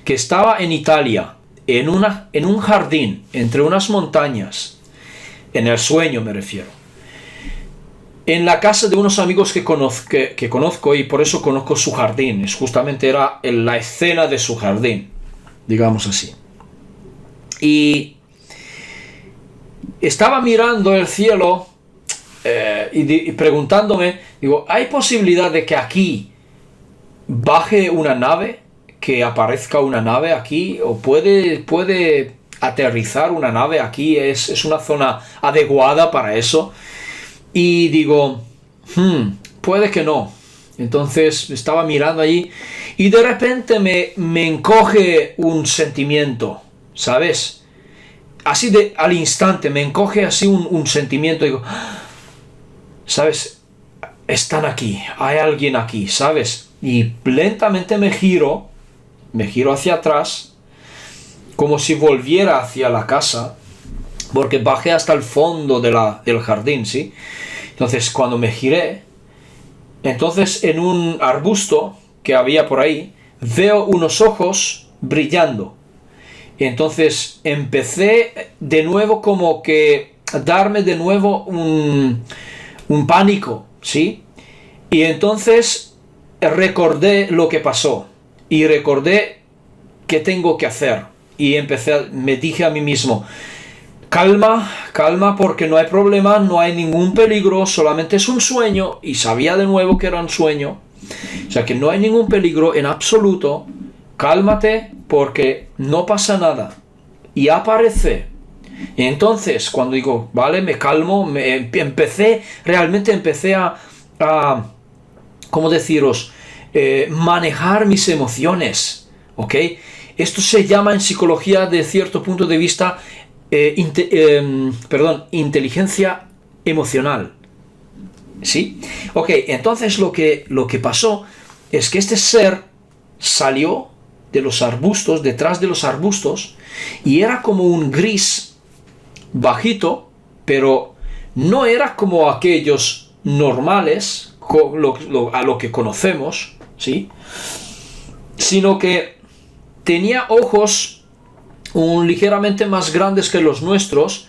que estaba en Italia, en un jardín, entre unas montañas, en el sueño me refiero, en la casa de unos amigos que conozco, y por eso conozco su jardín. Justamente era la escena de su jardín, digamos así. Y estaba mirando el cielo y preguntándome, digo, ¿hay posibilidad de que aquí baje una nave? ¿Que aparezca una nave aquí? ¿O puede aterrizar una nave aquí? ¿Es una zona adecuada para eso? Y digo, puede que no. Entonces estaba mirando allí y de repente me encoge un sentimiento, ¿sabes? Así al instante me encoge así un sentimiento. Digo, ¿sabes? Están aquí, hay alguien aquí, ¿sabes? Y lentamente me giro hacia atrás, como si volviera hacia la casa, porque bajé hasta el fondo del jardín, ¿sí? Entonces, cuando me giré, entonces en un arbusto que había por ahí, veo unos ojos brillando. Entonces empecé de nuevo como que darme de nuevo un pánico, ¿sí? Y entonces recordé lo que pasó y recordé qué tengo que hacer. Y me dije a mí mismo, calma, calma, porque no hay problema, no hay ningún peligro, solamente es un sueño. Y sabía de nuevo que era un sueño. O sea que no hay ningún peligro en absoluto. Cálmate porque no pasa nada. Y aparece. Y entonces cuando digo, vale, me calmo, realmente empecé a ¿cómo deciros? Manejar mis emociones. ¿Ok? Esto se llama en psicología, de cierto punto de vista, inteligencia emocional. ¿Sí? Ok, entonces lo que pasó es que este ser salió de los arbustos, detrás de los arbustos, y era como un gris bajito, pero no era como aquellos normales, a lo que conocemos, ¿sí? Sino que tenía ojos ligeramente más grandes que los nuestros,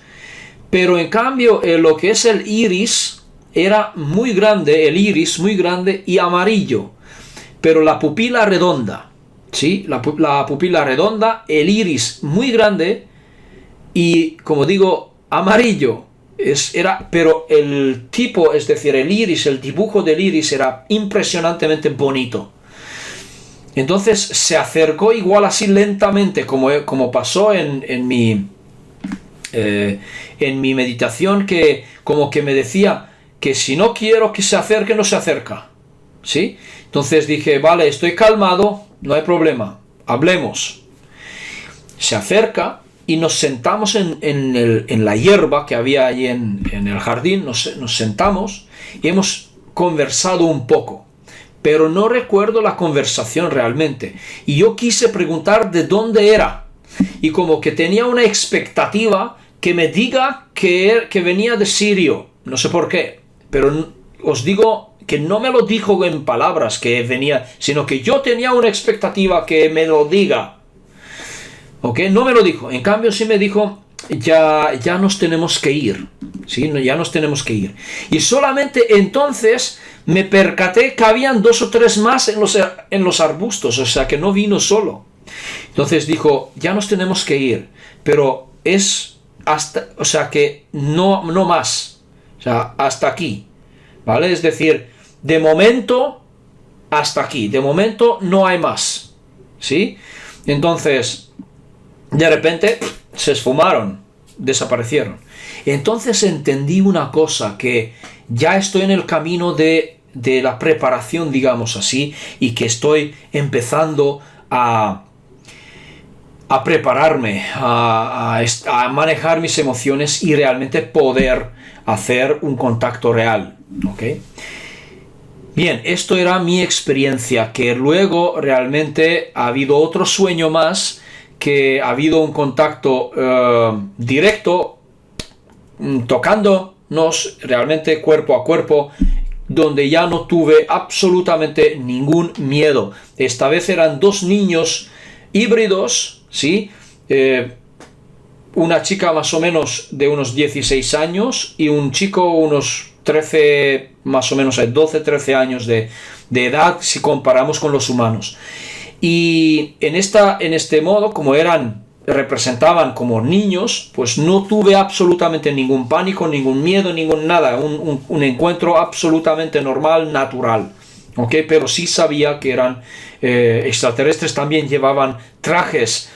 pero en cambio lo que es el iris era muy grande, el iris muy grande y amarillo, pero la pupila redonda, ¿sí? La pupila redonda, el iris muy grande y, como digo, amarillo. Pero el tipo, es decir, el iris, el dibujo del iris era impresionantemente bonito. Entonces se acercó igual así lentamente como pasó en mi meditación, que como que me decía que si no quiero que se acerque, no se acerca, ¿sí? Entonces dije, vale, estoy calmado, no hay problema, hablemos. Se acerca y nos sentamos en la hierba que había allí en el jardín, nos sentamos y hemos conversado un poco. Pero no recuerdo la conversación realmente. Y yo quise preguntar de dónde era. Y como que tenía una expectativa que me diga que venía de Sirio. No sé por qué. Pero os digo que no me lo dijo en palabras que venía, sino que yo tenía una expectativa que me lo diga. ¿Ok? No me lo dijo. En cambio sí me dijo, ya nos tenemos que ir. ¿Sí? Ya nos tenemos que ir. Y solamente entonces me percaté que habían 2 o 3 más en los arbustos, o sea que no vino solo. Entonces dijo, ya nos tenemos que ir, pero es hasta, o sea que no más, o sea, hasta aquí, ¿vale? Es decir, de momento hasta aquí, de momento no hay más, ¿sí? Entonces, de repente se esfumaron, desaparecieron. Entonces entendí una cosa, que ya estoy en el camino de la preparación, digamos así, y que estoy empezando a prepararme, a manejar mis emociones y realmente poder hacer un contacto real. ¿Ok? Bien, esto era mi experiencia, que luego realmente ha habido otro sueño más, que ha habido un contacto directo, tocándonos realmente cuerpo a cuerpo, donde ya no tuve absolutamente ningún miedo. Esta vez eran 2 niños híbridos, ¿sí? Una chica más o menos de unos 16 años y un chico unos 13, más o menos 12, 13 años de edad, si comparamos con los humanos. Y en este modo, como representaban como niños, pues no tuve absolutamente ningún pánico, ningún miedo, ningún nada, un encuentro absolutamente normal, natural, ¿ok? Pero sí sabía que eran extraterrestres. También llevaban trajes,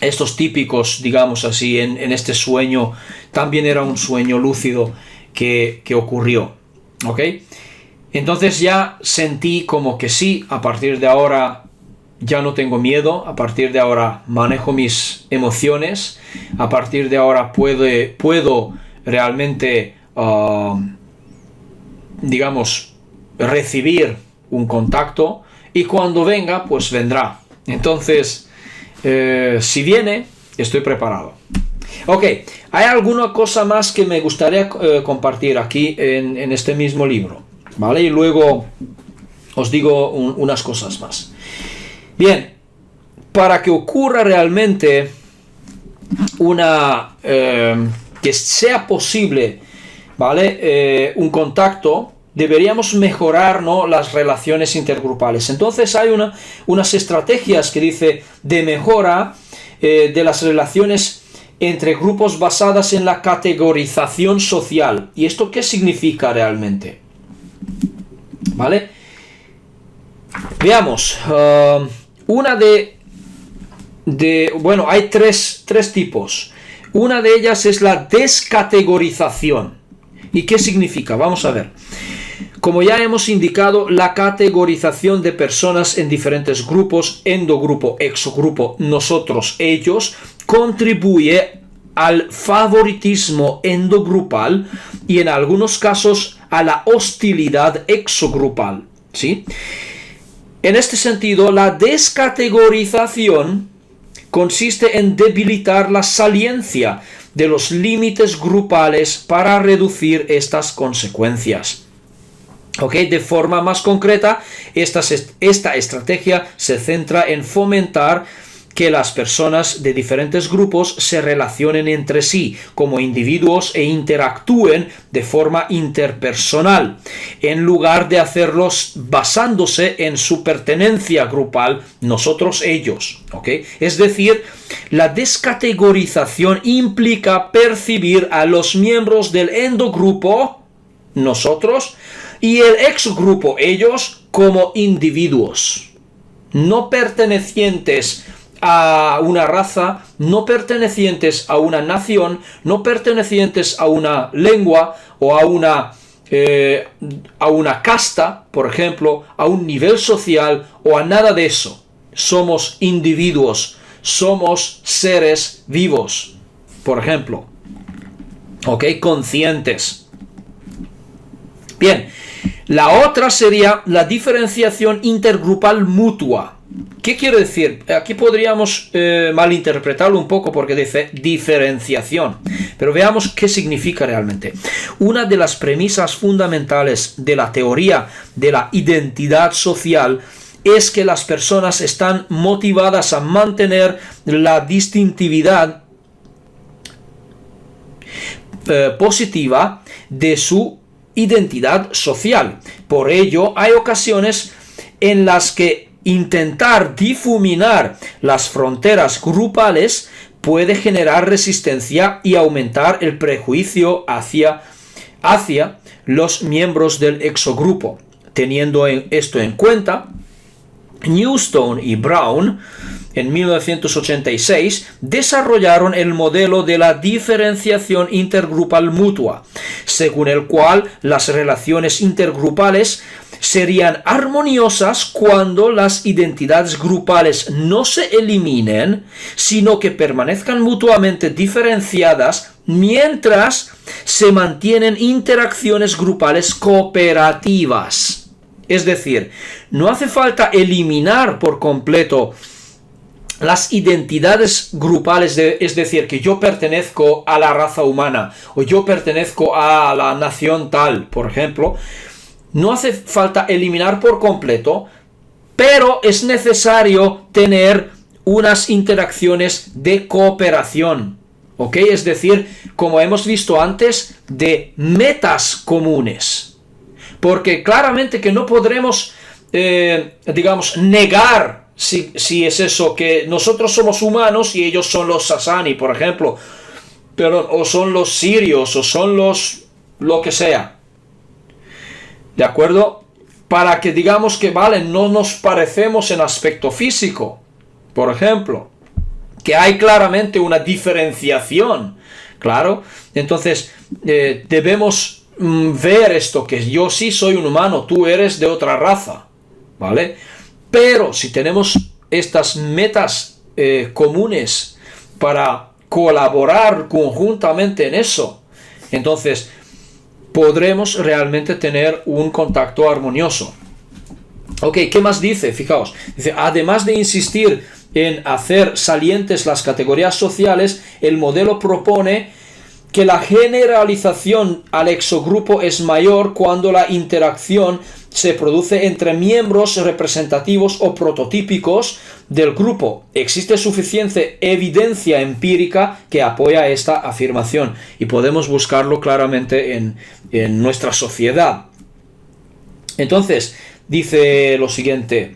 estos típicos, digamos así, en este sueño. También era un sueño lúcido que ocurrió, ¿ok? Entonces ya sentí como que sí, a partir de ahora ya no tengo miedo, a partir de ahora manejo mis emociones, a partir de ahora puedo realmente, digamos, recibir un contacto, y cuando venga, pues vendrá. Entonces, si viene, estoy preparado. Ok, hay alguna cosa más que me gustaría compartir aquí en este mismo libro, ¿vale? Y luego os digo unas cosas más. Bien, para que ocurra realmente que sea posible, ¿vale? Un contacto, deberíamos mejorar, ¿no?, las relaciones intergrupales. Entonces hay unas estrategias que dice de mejora de las relaciones entre grupos basadas en la categorización social. ¿Y esto qué significa realmente? ¿Vale? Veamos. Bueno, hay tres tipos. Una de ellas es la descategorización. ¿Y qué significa? Vamos a ver. Como ya hemos indicado, la categorización de personas en diferentes grupos, endogrupo, exogrupo, nosotros, ellos, contribuye al favoritismo endogrupal y en algunos casos a la hostilidad exogrupal, ¿sí? En este sentido, la descategorización consiste en debilitar la saliencia de los límites grupales para reducir estas consecuencias. De forma más concreta, esta estrategia se centra en fomentar que las personas de diferentes grupos se relacionen entre sí como individuos e interactúen de forma interpersonal, en lugar de hacerlos basándose en su pertenencia grupal, nosotros, ellos. Es decir, la descategorización implica percibir a los miembros del endogrupo, nosotros, y el exogrupo, ellos, como individuos, no pertenecientes a una raza, no pertenecientes a una nación, no pertenecientes a una lengua o a una casta, por ejemplo, a un nivel social o a nada de eso. Somos individuos, somos seres vivos, por ejemplo, conscientes. Bien, la otra sería la diferenciación intergrupal mutua. ¿Qué quiere decir? Aquí podríamos malinterpretarlo un poco porque dice diferenciación, pero veamos qué significa realmente. Una de las premisas fundamentales de la teoría de la identidad social es que las personas están motivadas a mantener la distintividad positiva de su identidad social. Por ello, hay ocasiones en las que intentar difuminar las fronteras grupales puede generar resistencia y aumentar el prejuicio hacia los miembros del exogrupo. Teniendo esto en cuenta, Newstone y Brown en 1986 desarrollaron el modelo de la diferenciación intergrupal mutua, según el cual las relaciones intergrupales serían armoniosas cuando las identidades grupales no se eliminen, sino que permanezcan mutuamente diferenciadas mientras se mantienen interacciones grupales cooperativas. Es decir, no hace falta eliminar por completo las identidades grupales, es decir, que yo pertenezco a la raza humana o yo pertenezco a la nación tal, por ejemplo. No hace falta eliminar por completo, pero es necesario tener unas interacciones de cooperación, es decir, como hemos visto antes, de metas comunes. Porque claramente que no podremos, negar si es eso, que nosotros somos humanos y ellos son los Sasani, por ejemplo, o son los sirios, o son lo que sea. ¿De acuerdo? Para que digamos que, no nos parecemos en aspecto físico, por ejemplo, que hay claramente una diferenciación, claro. Entonces, debemos ver esto, que yo sí soy un humano, tú eres de otra raza, ¿vale? Pero si tenemos estas metas comunes para colaborar conjuntamente en eso, entonces podremos realmente tener un contacto armonioso. ¿Qué más dice? Fijaos, dice, además de insistir en hacer salientes las categorías sociales, el modelo propone que la generalización al exogrupo es mayor cuando la interacción se produce entre miembros representativos o prototípicos del grupo. Existe suficiente evidencia empírica que apoya esta afirmación y podemos buscarlo claramente en nuestra sociedad. Entonces, dice lo siguiente.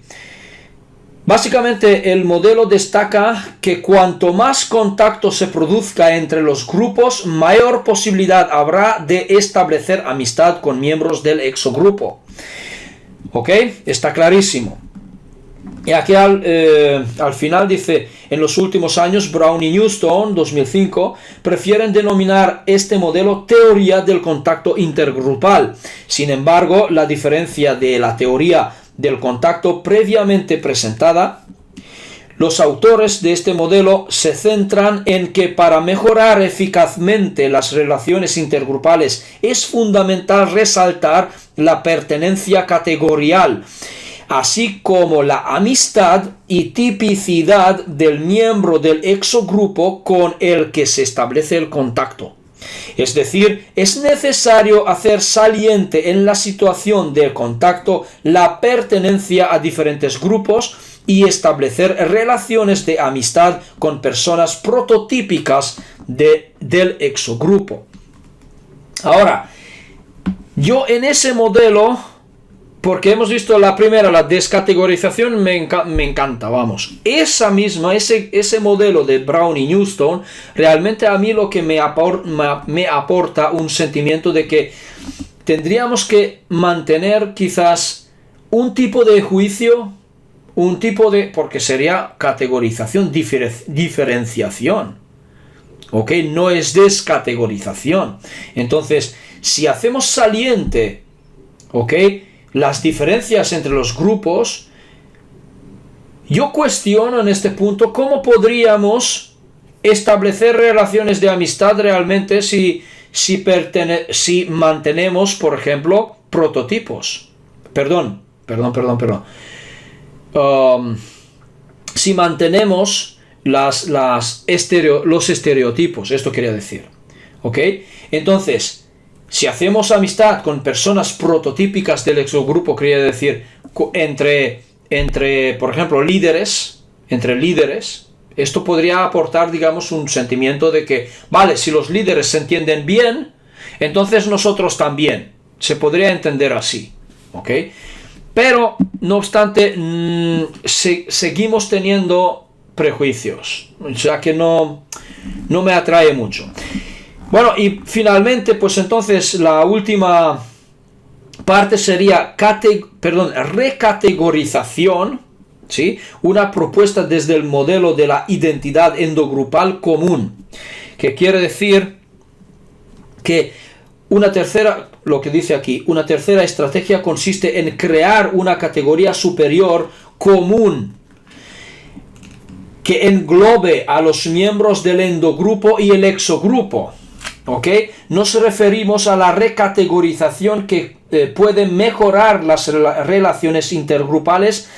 Básicamente, el modelo destaca que cuanto más contacto se produzca entre los grupos, mayor posibilidad habrá de establecer amistad con miembros del exogrupo. ¿Ok? Está clarísimo. Y aquí al final dice, en los últimos años Brown y Newstone, 2005, prefieren denominar este modelo teoría del contacto intergrupal. Sin embargo, la diferencia de la teoría del contacto previamente presentada, los autores de este modelo se centran en que para mejorar eficazmente las relaciones intergrupales es fundamental resaltar la pertenencia categorial, así como la amistad y tipicidad del miembro del exogrupo con el que se establece el contacto. Es decir, es necesario hacer saliente en la situación del contacto la pertenencia a diferentes grupos y establecer relaciones de amistad con personas prototípicas del exogrupo. Ahora, yo en ese modelo, porque hemos visto la primera, la descategorización, me encanta, vamos. Ese modelo de Brown y Newstone, realmente a mí lo que me aporta un sentimiento de que tendríamos que mantener quizás un tipo de juicio, porque sería categorización, diferenciación. ¿Ok? No es descategorización. Entonces, si hacemos saliente, ¿ok?, las diferencias entre los grupos, yo cuestiono en este punto cómo podríamos establecer relaciones de amistad realmente si mantenemos, por ejemplo, prototipos. Si mantenemos los estereotipos, esto quería decir. ¿Ok? Entonces, si hacemos amistad con personas prototípicas del exogrupo, quería decir, entre por ejemplo, líderes, esto podría aportar, digamos, un sentimiento de que, vale, si los líderes se entienden bien, entonces nosotros también. Se podría entender así, ¿ok? Pero, no obstante, seguimos teniendo prejuicios, o sea que no me atrae mucho. Bueno, y finalmente, pues entonces la última parte sería recategorización, ¿sí? Una propuesta desde el modelo de la identidad endogrupal común, que quiere decir que lo que dice aquí, una tercera estrategia consiste en crear una categoría superior común que englobe a los miembros del endogrupo y el exogrupo. ¿Ok? Nos referimos a la recategorización que puede mejorar las relaciones intergrupales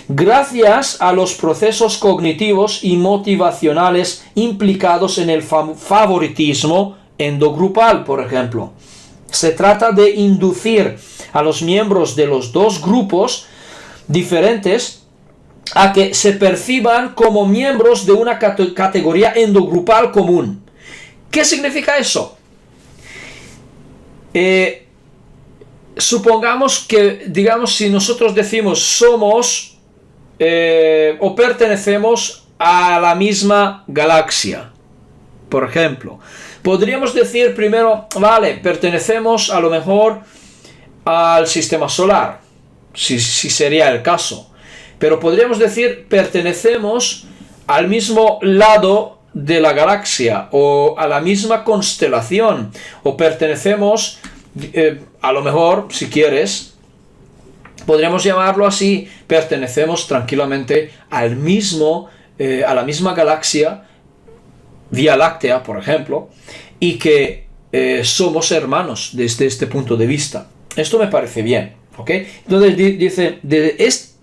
gracias a los procesos cognitivos y motivacionales implicados en el favoritismo endogrupal, por ejemplo. Se trata de inducir a los miembros de los dos grupos diferentes a que se perciban como miembros de una categoría endogrupal común. ¿Qué significa eso? Supongamos que, digamos, si nosotros decimos somos o pertenecemos a la misma galaxia, por ejemplo, podríamos decir primero, vale, pertenecemos a lo mejor al sistema solar, si sería el caso, pero podríamos decir pertenecemos al mismo lado de la galaxia o a la misma constelación, o pertenecemos a lo mejor, si quieres, podríamos llamarlo así, pertenecemos tranquilamente a la misma galaxia, Vía Láctea, por ejemplo, y que somos hermanos desde este punto de vista. Esto me parece bien, ¿ok? Entonces dice,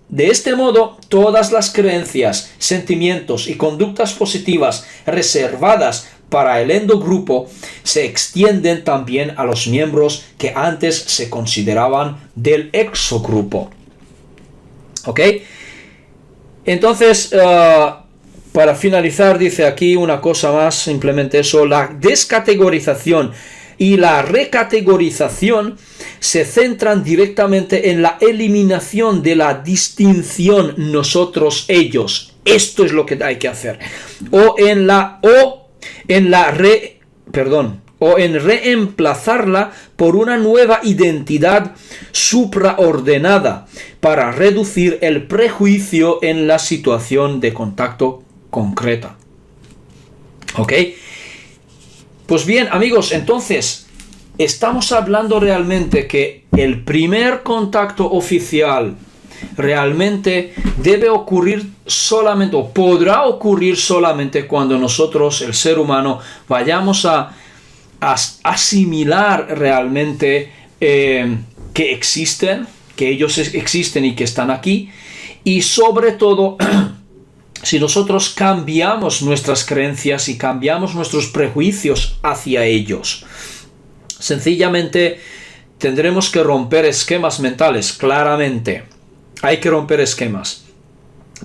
de este modo, todas las creencias, sentimientos y conductas positivas reservadas para el endogrupo se extienden también a los miembros que antes se consideraban del exogrupo. ¿Ok? Entonces, para finalizar, dice aquí una cosa más, simplemente eso: la descategorización y la recategorización se centran directamente en la eliminación de la distinción nosotros-ellos. Esto es lo que hay que hacer. O en reemplazarla por una nueva identidad supraordenada para reducir el prejuicio en la situación de contacto concreta. ¿Ok? Pues bien, amigos, entonces estamos hablando realmente que el primer contacto oficial realmente debe ocurrir solamente, o podrá ocurrir solamente, cuando nosotros, el ser humano, vayamos a asimilar realmente que existen, que ellos existen y que están aquí, y sobre todo si nosotros cambiamos nuestras creencias y cambiamos nuestros prejuicios hacia ellos. Sencillamente tendremos que romper esquemas mentales, claramente. Hay que romper esquemas.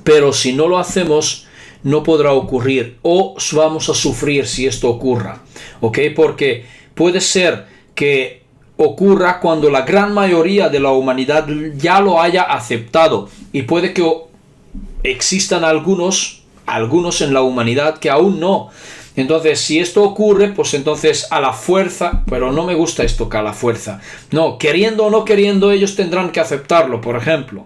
Pero si no lo hacemos, no podrá ocurrir, o vamos a sufrir si esto ocurra. ¿Ok? Porque puede ser que ocurra cuando la gran mayoría de la humanidad ya lo haya aceptado, y puede que existan algunos en la humanidad que aún no. Entonces, si esto ocurre, pues entonces a la fuerza, pero no me gusta esto, que a la fuerza. No, queriendo o no queriendo, ellos tendrán que aceptarlo, por ejemplo.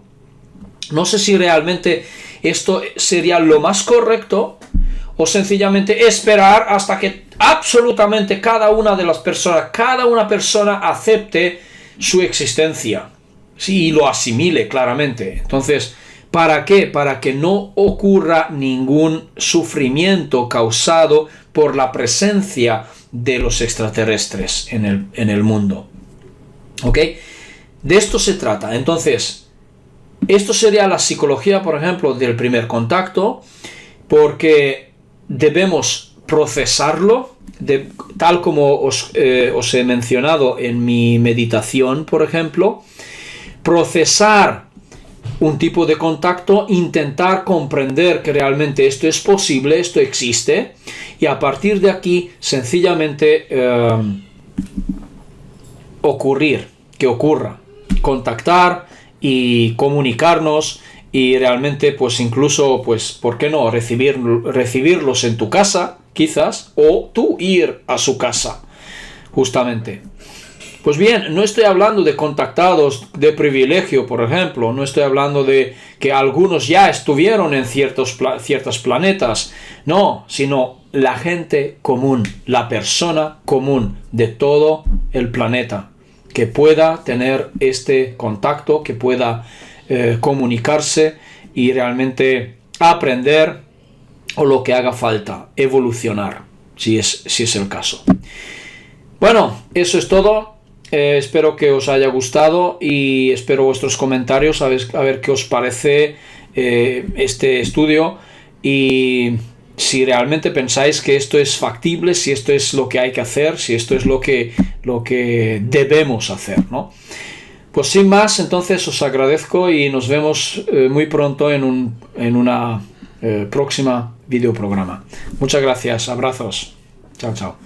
No sé si realmente esto sería lo más correcto, o sencillamente esperar hasta que absolutamente cada una persona acepte su existencia. Sí, y lo asimile claramente. Entonces, ¿para qué? Para que no ocurra ningún sufrimiento causado por la presencia de los extraterrestres en el mundo. ¿Ok? De esto se trata. Entonces, esto sería la psicología, por ejemplo, del primer contacto, porque debemos procesarlo, tal como os he mencionado en mi meditación, por ejemplo. Procesar un tipo de contacto, intentar comprender que realmente esto es posible, esto existe, y a partir de aquí sencillamente que ocurra, contactar y comunicarnos, y realmente pues incluso, pues, ¿por qué no? Recibirlos en tu casa, quizás, o tú ir a su casa, justamente. Pues bien, no estoy hablando de contactados de privilegio, por ejemplo. No estoy hablando de que algunos ya estuvieron en ciertos planetas. No, sino la gente común, la persona común de todo el planeta, que pueda tener este contacto, que pueda comunicarse y realmente aprender, o lo que haga falta, evolucionar, si es el caso. Bueno, eso es todo. Espero que os haya gustado y espero vuestros comentarios, a ver qué os parece este estudio, y si realmente pensáis que esto es factible, si esto es lo que hay que hacer, si esto es lo que debemos hacer, ¿no? Pues sin más, entonces os agradezco y nos vemos muy pronto en una próxima videoprograma. Muchas gracias, abrazos. Chao, chao.